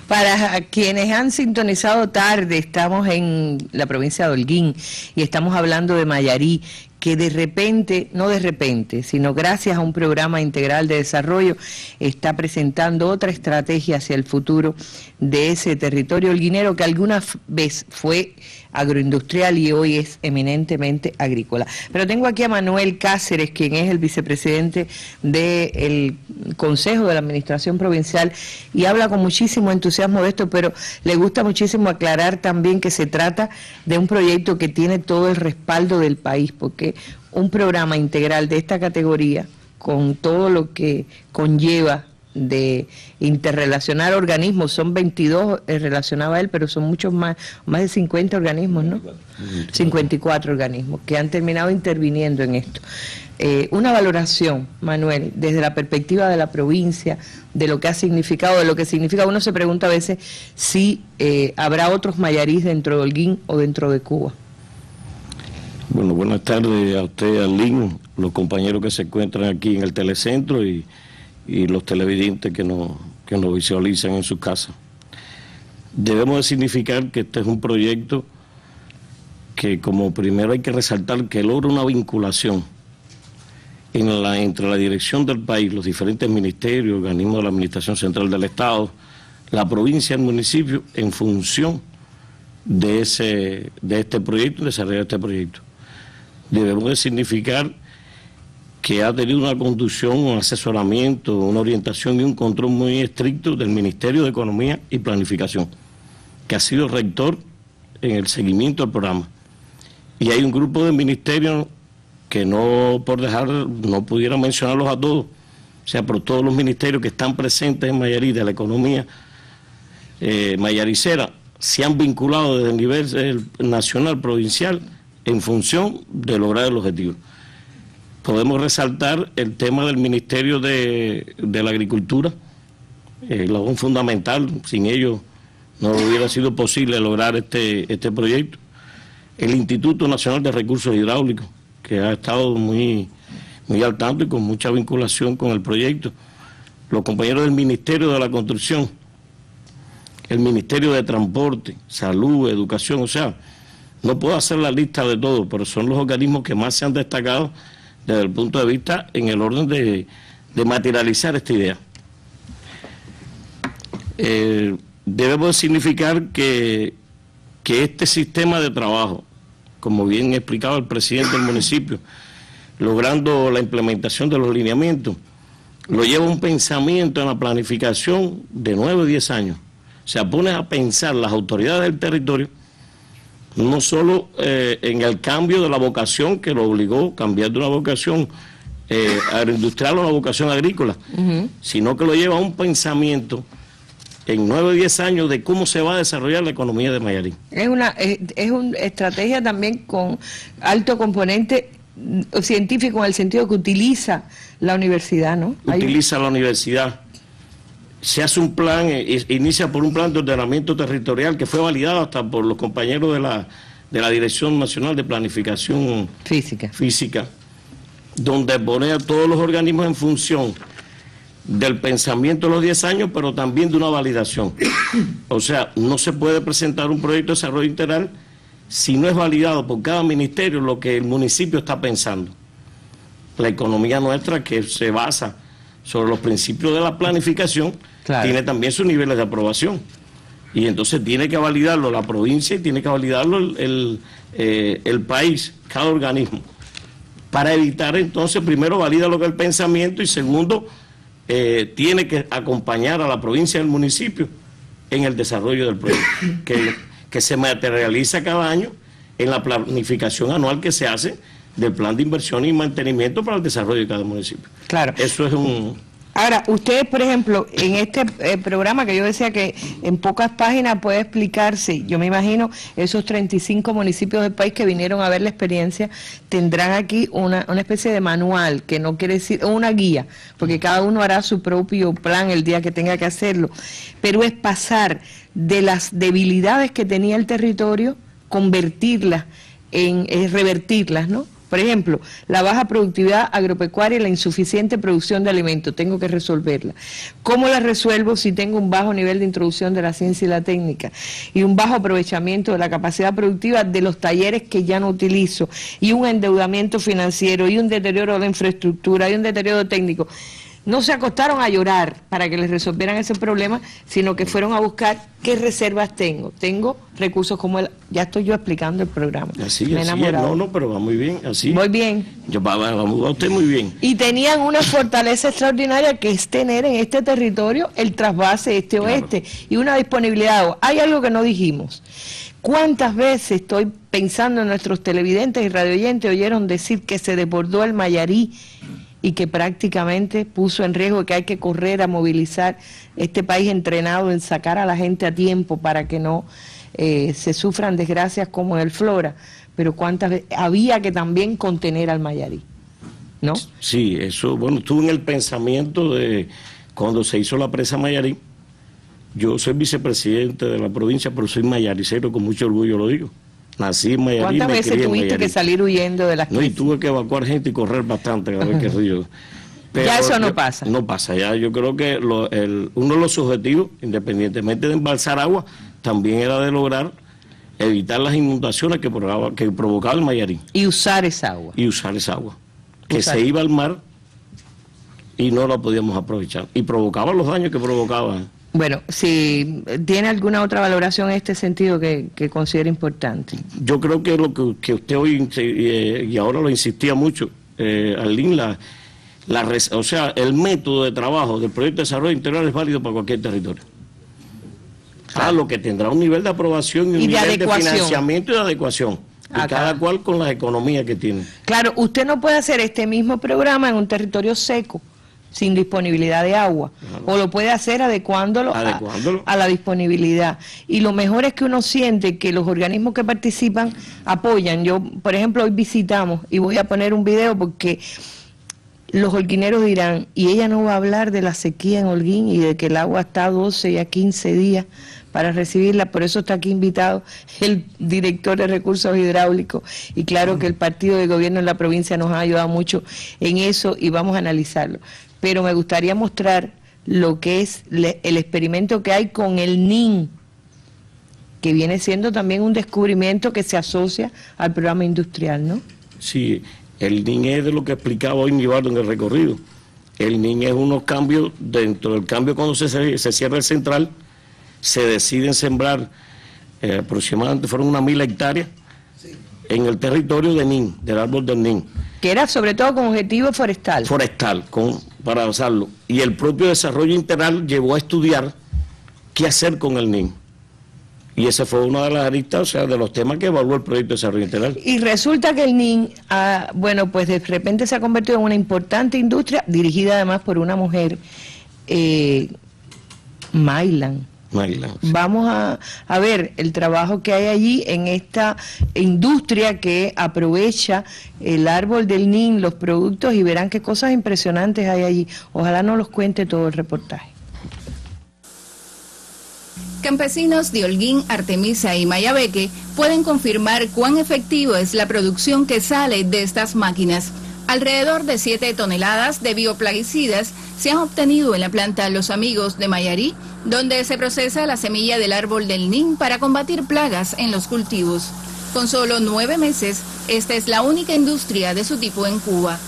Para quienes han sintonizado tarde, estamos en la provincia de Holguín y estamos hablando de Mayarí, que de repente, no de repente, sino gracias a un programa integral de desarrollo, está presentando otra estrategia hacia el futuro de ese territorio holguinero que alguna vez fue agroindustrial y hoy es eminentemente agrícola. Pero tengo aquí a Manuel Cáceres, quien es el vicepresidente del Consejo de la Administración Provincial, y habla con muchísimo entusiasmo de esto, pero le gusta muchísimo aclarar también que se trata de un proyecto que tiene todo el respaldo del país, porque un programa integral de esta categoría, con todo lo que conlleva de interrelacionar organismos, son 22, relacionaba él, pero son muchos más de 50 organismos, ¿no? 54 organismos que han terminado interviniendo en esto. Una valoración, Manuel, desde la perspectiva de la provincia, de lo que ha significado, de lo que significa. Uno se pregunta a veces si habrá otros Mayarís dentro de Holguín o dentro de Cuba. Bueno, buenas tardes a usted, Arlene, los compañeros que se encuentran aquí en el telecentro y los televidentes que nos visualizan en sus casas. Debemos de significar que este es un proyecto que, como primero, hay que resaltar que logra una vinculación entre la dirección del país, los diferentes ministerios, organismos de la Administración Central del Estado, la provincia y el municipio, en función de este proyecto, desarrollar este proyecto. Debemos de significar que ha tenido una conducción, un asesoramiento, una orientación y un control muy estricto del Ministerio de Economía y Planificación, que ha sido rector en el seguimiento del programa. Y hay un grupo de ministerios que no pudiera mencionarlos a todos, o sea, por todos los ministerios que están presentes en Mayarí de la economía mayaricera, se han vinculado desde el nivel nacional, provincial, en función de lograr el objetivo. Podemos resaltar el tema del Ministerio de la Agricultura, un fundamental. Sin ellos no hubiera sido posible lograr este proyecto. El Instituto Nacional de Recursos Hidráulicos, que ha estado muy al tanto y con mucha vinculación con el proyecto. Los compañeros del Ministerio de la Construcción, el Ministerio de Transporte, Salud, Educación, o sea, no puedo hacer la lista de todos, pero son los organismos que más se han destacado desde el punto de vista en el orden de materializar esta idea. Debemos significar que este sistema de trabajo, como bien explicaba el presidente del municipio, logrando la implementación de los lineamientos, lo lleva un pensamiento en la planificación de 9 o 10 años. O sea, pone a pensar las autoridades del territorio, no solo en el cambio de la vocación que lo obligó a cambiar de una vocación agroindustrial a una vocación agrícola, sino que lo lleva a un pensamiento en 9 o 10 años de cómo se va a desarrollar la economía de Mayarí. Es una estrategia también con alto componente científico, en el sentido que utiliza la universidad, ¿no? Utiliza la universidad. Se hace un plan, inicia por un plan de ordenamiento territorial que fue validado hasta por los compañeros de la Dirección Nacional de Planificación Física, donde pone a todos los organismos en función del pensamiento de los 10 años, pero también de una validación. O sea, no se puede presentar un proyecto de desarrollo integral si no es validado por cada ministerio lo que el municipio está pensando. La economía nuestra, que se basa sobre los principios de la planificación, tiene también sus niveles de aprobación. Y entonces tiene que validarlo la provincia y tiene que validarlo el país, cada organismo. Para evitar, entonces, primero valida lo que es el pensamiento y segundo, tiene que acompañar a la provincia y el municipio en el desarrollo del proyecto, que se materializa cada año en la planificación anual que se hace del plan de inversión y mantenimiento para el desarrollo de cada municipio. Claro. Eso es un... Ahora, ustedes, por ejemplo, en este programa que yo decía que en pocas páginas puede explicarse, yo me imagino esos 35 municipios del país que vinieron a ver la experiencia tendrán aquí una especie de manual, que no quiere decir, una guía, porque cada uno hará su propio plan el día que tenga que hacerlo, pero es pasar de las debilidades que tenía el territorio, convertirlas revertirlas, ¿no? Por ejemplo, la baja productividad agropecuaria y la insuficiente producción de alimentos, tengo que resolverla. ¿Cómo la resuelvo si tengo un bajo nivel de introducción de la ciencia y la técnica y un bajo aprovechamiento de la capacidad productiva de los talleres que ya no utilizo y un endeudamiento financiero y un deterioro de la infraestructura y un deterioro técnico? No se acostaron a llorar para que les resolvieran ese problema, sino que fueron a buscar qué reservas tengo. Tengo recursos como ya estoy yo explicando el programa. Así es, pero va muy bien, así. Muy bien. Va usted muy bien. Y tenían una fortaleza extraordinaria que es tener en este territorio el trasvase este-oeste y una disponibilidad. Hay algo que no dijimos. ¿Cuántas veces estoy pensando en nuestros televidentes y radioyentes oyeron decir que se desbordó el Mayarí y que prácticamente puso en riesgo, que hay que correr a movilizar este país entrenado en sacar a la gente a tiempo para que no se sufran desgracias como en el Flora, pero cuántas veces había que también contener al Mayarí, ¿no? Sí, eso, bueno, estuve en el pensamiento de cuando se hizo la presa Mayarí. Yo soy vicepresidente de la provincia, pero soy mayaricero, con mucho orgullo lo digo. Nací en Mayarí. ¿Cuántas veces tuviste que salir huyendo de las crisis? No, y tuve que evacuar gente y correr bastante cada vez que río. Pero ya eso no pasa. No pasa, ya yo creo que uno de los objetivos, independientemente de embalsar agua, también era de lograr evitar las inundaciones que provocaba el Mayarí. Y usar esa agua. Que se iba al mar y no la podíamos aprovechar. Y provocaba los daños que provocaba. Bueno, si tiene alguna otra valoración en este sentido que considere importante. Yo creo que lo que usted hoy, y ahora lo insistía mucho, Arlene, o sea, el método de trabajo del proyecto de desarrollo integral es válido para cualquier territorio. Claro. Lo que tendrá un nivel de aprobación y un nivel de financiamiento y de adecuación. Y cada cual con las economías que tiene. Claro, usted no puede hacer este mismo programa en un territorio seco, sin disponibilidad de agua, o lo puede hacer adecuándolo. A la disponibilidad. Y lo mejor es que uno siente que los organismos que participan apoyan. Yo, por ejemplo, hoy visitamos, y voy a poner un video porque los holguineros dirán, y ella no va a hablar de la sequía en Holguín y de que el agua está a 12 y a 15 días para recibirla, por eso está aquí invitado el director de recursos hidráulicos, y claro que el partido de gobierno en la provincia nos ha ayudado mucho en eso y vamos a analizarlo. Pero me gustaría mostrar lo que es el experimento que hay con el NIN, que viene siendo también un descubrimiento que se asocia al programa industrial, ¿no? Sí, el NIN es de lo que explicaba hoy Nivaldo en el recorrido. El NIN es unos cambios, dentro del cambio cuando se cierra el central, se deciden sembrar aproximadamente, fueron unas 1000 hectáreas en el territorio de NIN, del árbol del NIN. Que era sobre todo con objetivo forestal. Para usarlo. Y el propio desarrollo integral llevó a estudiar qué hacer con el NIN. Y esa fue una de las aristas, o sea, de los temas que evaluó el proyecto de desarrollo integral. Y resulta que el NIN, bueno, pues de repente se ha convertido en una importante industria, dirigida además por una mujer, Maylan. Sí. Vamos a ver el trabajo que hay allí en esta industria que aprovecha el árbol del NIN, los productos, y verán qué cosas impresionantes hay allí. Ojalá no los cuente todo el reportaje. Campesinos de Holguín, Artemisa y Mayabeque pueden confirmar cuán efectivo es la producción que sale de estas máquinas. Alrededor de 7 toneladas de bioplaguicidas se han obtenido en la planta Los Amigos de Mayarí, donde se procesa la semilla del árbol del NIN para combatir plagas en los cultivos. Con solo 9 meses, esta es la única industria de su tipo en Cuba.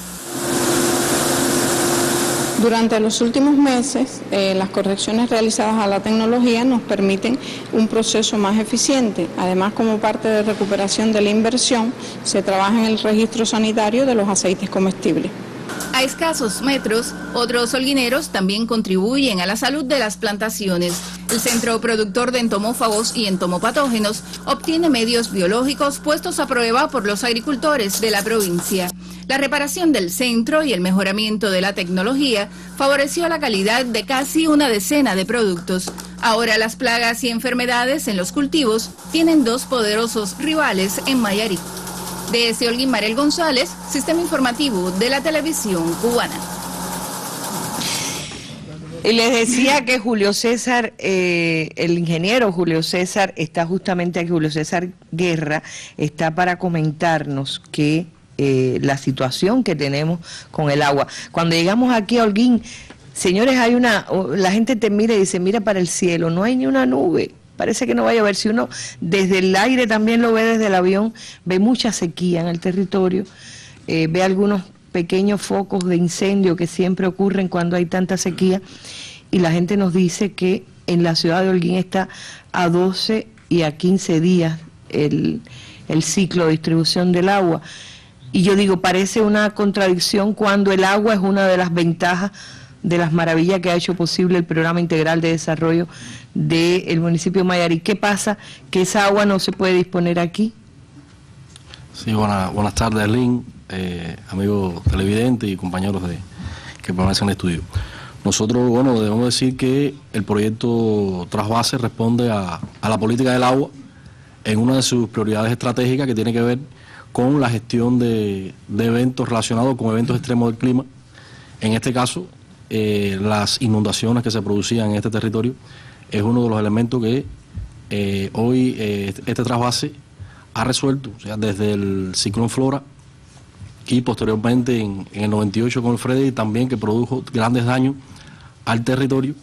Durante los últimos meses, las correcciones realizadas a la tecnología nos permiten un proceso más eficiente. Además, como parte de recuperación de la inversión, se trabaja en el registro sanitario de los aceites comestibles. A escasos metros, otros holguineros también contribuyen a la salud de las plantaciones. El Centro Productor de Entomófagos y Entomopatógenos obtiene medios biológicos puestos a prueba por los agricultores de la provincia. La reparación del centro y el mejoramiento de la tecnología favoreció la calidad de casi una decena de productos. Ahora las plagas y enfermedades en los cultivos tienen 2 poderosos rivales en Mayarí. Desde Holguín, Mariel González, Sistema Informativo de la Televisión Cubana. Y les decía que Julio César, el ingeniero Julio César, está justamente aquí, Julio César Guerra, está para comentarnos que la situación que tenemos con el agua. Cuando llegamos aquí a Holguín, señores, la gente te mira y dice, mira para el cielo, no hay ni una nube. Parece que no va a llover. Si uno desde el aire también lo ve desde el avión, ve mucha sequía en el territorio, ve algunos pequeños focos de incendio que siempre ocurren cuando hay tanta sequía, y la gente nos dice que en la ciudad de Holguín está a 12 y a 15 días el ciclo de distribución del agua. Y yo digo, parece una contradicción cuando el agua es una de las ventajas, de las maravillas que ha hecho posible el Programa Integral de Desarrollo del municipio de Mayarí. ¿Qué pasa? ¿Que esa agua no se puede disponer aquí? Sí, buenas tardes, Lynn. amigos televidentes y compañeros que permanecen en el estudio. Nosotros, bueno, debemos decir que el proyecto Trasvase responde a la política del agua en una de sus prioridades estratégicas que tiene que ver con la gestión de eventos relacionados con eventos extremos del clima. En este caso, las inundaciones que se producían en este territorio es uno de los elementos que hoy este trasvase ha resuelto, o sea, desde el ciclón Flora y posteriormente en el 98 con el Freddy, también que produjo grandes daños al territorio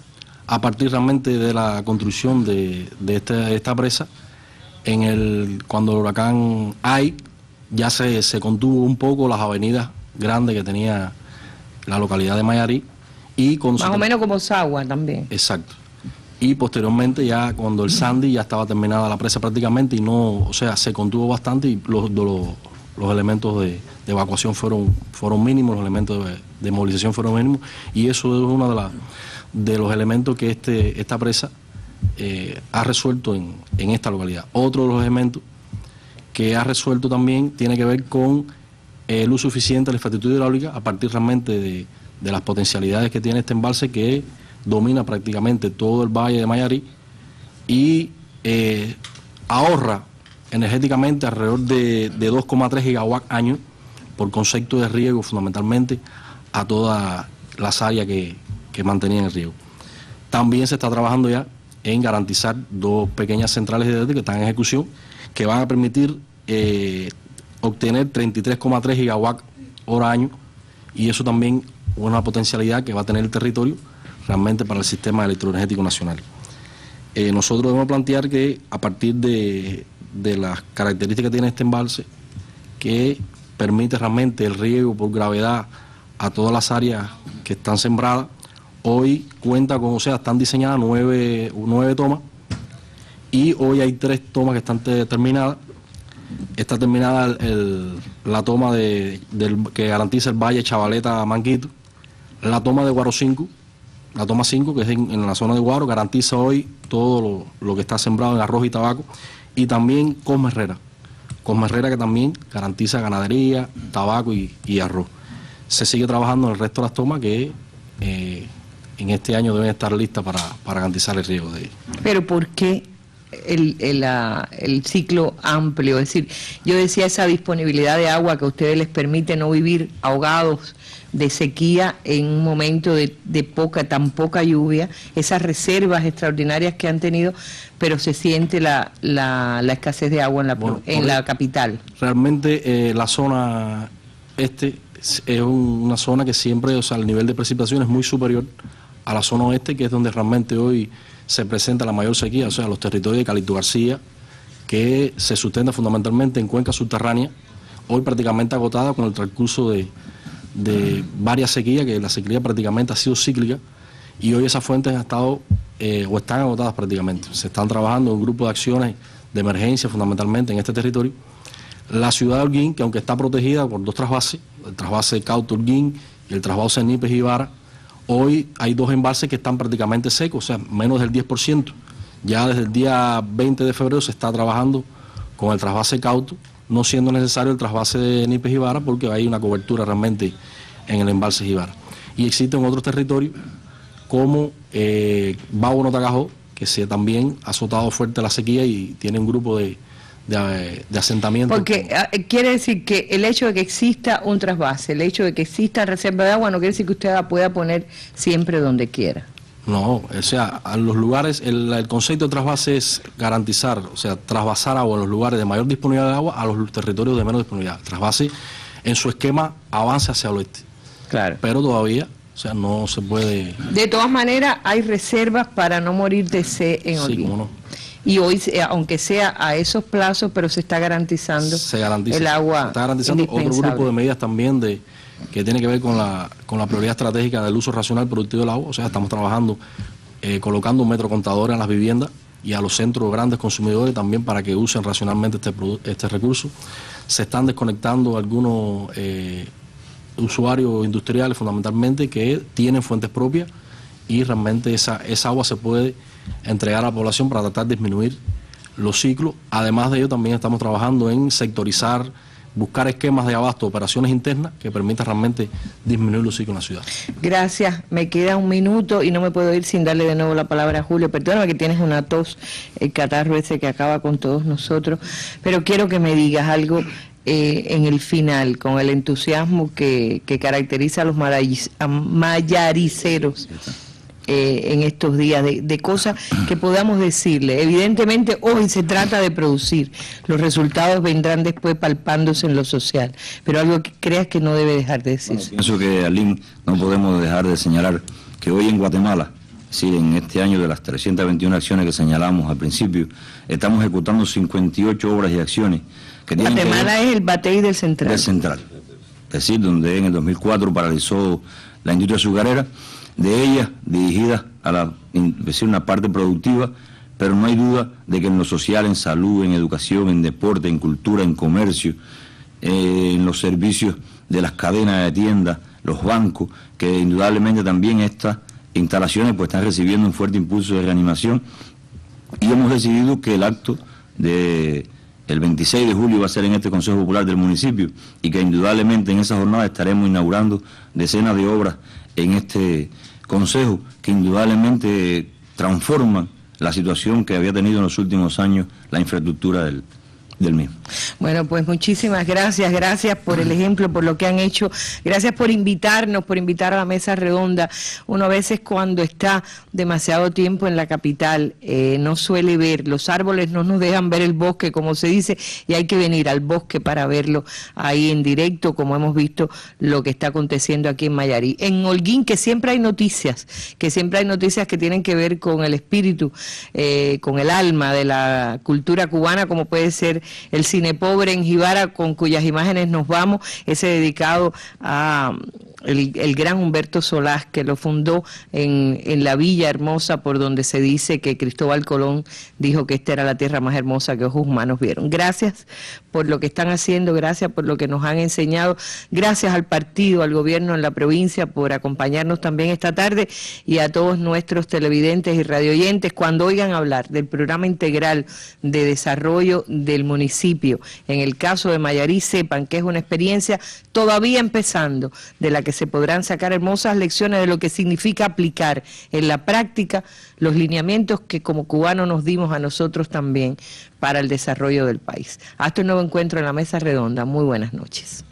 a partir realmente de la construcción de esta presa. Cuando el huracán Ai ya se contuvo un poco las avenidas grandes que tenía la localidad de Mayarí. Más o menos como Sagua también. Exacto. Y posteriormente ya cuando el Sandy ya estaba terminada la presa prácticamente y no, o sea, se contuvo bastante y los elementos de evacuación fueron mínimos, los elementos de movilización fueron mínimos, y eso es uno de los elementos que esta presa ha resuelto en esta localidad. Otro de los elementos que ha resuelto también tiene que ver con el uso eficiente de la infraestructura hidráulica a partir realmente de las potencialidades que tiene este embalse que domina prácticamente todo el valle de Mayarí y ahorra energéticamente alrededor de 2,3 gigawatts año por concepto de riego fundamentalmente a todas las áreas que mantenían el riego. También se está trabajando ya en garantizar 2 pequeñas centrales hidráulicas que están en ejecución que van a permitir obtener 33,3 gigawatts hora año, y eso también una potencialidad que va a tener el territorio realmente para el sistema electroenergético nacional. Nosotros debemos plantear que a partir de las características que tiene este embalse, que permite realmente el riego por gravedad a todas las áreas que están sembradas, hoy cuenta con, o sea, están diseñadas 9 tomas, y hoy hay 3 tomas que están terminadas. Está terminada la toma que garantiza el valle Chavaleta-Manguito, la toma de Guaro 5, la toma 5 que es en la zona de Guaro, garantiza hoy todo lo que está sembrado en arroz y tabaco, y también Cosme Herrera que también garantiza ganadería, tabaco y arroz. Se sigue trabajando en el resto de las tomas que en este año deben estar listas para garantizar el riego de ellos. Pero ¿por qué el ciclo amplio? Es decir, yo decía esa disponibilidad de agua que a ustedes les permite no vivir ahogados de sequía en un momento de tan poca lluvia, esas reservas extraordinarias que han tenido, pero se siente la escasez de agua en la capital. Realmente la zona este es una zona que siempre, o sea, el nivel de precipitación es muy superior a la zona oeste, que es donde realmente hoy se presenta la mayor sequía, o sea, los territorios de Calixto García, que se sustenta fundamentalmente en cuencas subterráneas, hoy prácticamente agotada con el transcurso de varias sequías, que la sequía prácticamente ha sido cíclica, y hoy esas fuentes han estado o están agotadas prácticamente. Se están trabajando en un grupo de acciones de emergencia fundamentalmente en este territorio. La ciudad de Holguín, que aunque está protegida por 2 trasvases, el trasvase Cauto-Holguín y el trasvase Nípez-Ibara, hoy hay 2 embalses que están prácticamente secos, o sea, menos del 10%. Ya desde el día 20 de febrero se está trabajando con el trasvase Cauto, no siendo necesario el trasvase de Nípez-Ibara porque hay una cobertura realmente en el embalse Ibara. Y existen otros territorios como Báuano-Tagajó, que se también ha azotado fuerte la sequía y tiene un grupo de asentamiento. Porque quiere decir que el hecho de que exista un trasvase, el hecho de que exista reserva de agua, no quiere decir que usted la pueda poner siempre donde quiera. No, o sea, a los lugares, el concepto de trasvase es garantizar, o sea, trasvasar agua en los lugares de mayor disponibilidad de agua a los territorios de menos disponibilidad. El trasvase en su esquema avanza hacia el oeste. Claro. Pero todavía, o sea, no se puede... De todas maneras, hay reservas para no morir de sed en Holguín. Sí, cómo no. Y hoy, aunque sea a esos plazos, pero se está garantizando el agua. Se está garantizando otro grupo de medidas también que tiene que ver con la prioridad estratégica del uso racional productivo del agua. O sea, estamos trabajando, colocando un metro contador en las viviendas y a los centros grandes consumidores también para que usen racionalmente este recurso. Se están desconectando algunos usuarios industriales fundamentalmente que tienen fuentes propias y realmente esa agua se puede entregar a la población para tratar de disminuir los ciclos. Además de ello, también estamos trabajando en sectorizar buscar esquemas de abasto, operaciones internas que permitan realmente disminuir los ciclos en la ciudad. Gracias, me queda un minuto y no me puedo ir sin darle de nuevo la palabra a Julio. Perdóname que tienes una tos, el catarro ese que acaba con todos nosotros, pero quiero que me digas algo en el final, con el entusiasmo que caracteriza a los mayariceros en estos días, de cosas que podamos decirle. Evidentemente hoy se trata de producir, los resultados vendrán después palpándose en lo social, pero algo que creas que no debe dejar de decirse. Bueno, pienso que, Arlene, no podemos dejar de señalar que hoy en Guatemala, es decir, en este año de las 321 acciones que señalamos al principio, estamos ejecutando 58 obras y acciones que tienen Guatemala es el batey del Central. Del Central, es decir, donde en el 2004 paralizó la industria azucarera, de ellas dirigidas a una parte productiva, pero no hay duda de que en lo social, en salud, en educación, en deporte, en cultura, en comercio, en los servicios de las cadenas de tiendas, los bancos, que indudablemente también estas instalaciones pues están recibiendo un fuerte impulso de reanimación, y hemos decidido que el acto del 26 de julio va a ser en este Consejo Popular del municipio, y que indudablemente en esa jornada estaremos inaugurando decenas de obras en este Consejo que indudablemente transforman la situación que había tenido en los últimos años la infraestructura del mismo. Bueno, pues muchísimas gracias, gracias por el ejemplo, por lo que han hecho, gracias por invitarnos, por invitar a la mesa redonda. Uno a veces cuando está demasiado tiempo en la capital no suele ver, los árboles no nos dejan ver el bosque, como se dice, y hay que venir al bosque para verlo ahí en directo, como hemos visto lo que está aconteciendo aquí en Mayarí. En Holguín, que siempre hay noticias que tienen que ver con el espíritu, con el alma de la cultura cubana, como puede ser el Cine Pobre en Jibara, con cuyas imágenes nos vamos, ese dedicado a el gran Humberto Solás, que lo fundó en la Villa Hermosa, por donde se dice que Cristóbal Colón dijo que esta era la tierra más hermosa que ojos humanos vieron. Gracias por lo que están haciendo, gracias por lo que nos han enseñado, gracias al partido, al gobierno en la provincia por acompañarnos también esta tarde, y a todos nuestros televidentes y radioyentes. Cuando oigan hablar del programa integral de desarrollo del municipio, en el caso de Mayarí, sepan que es una experiencia todavía empezando, de la que se podrán sacar hermosas lecciones de lo que significa aplicar en la práctica los lineamientos que como cubanos nos dimos a nosotros también para el desarrollo del país. Hasta un nuevo encuentro en la mesa redonda. Muy buenas noches.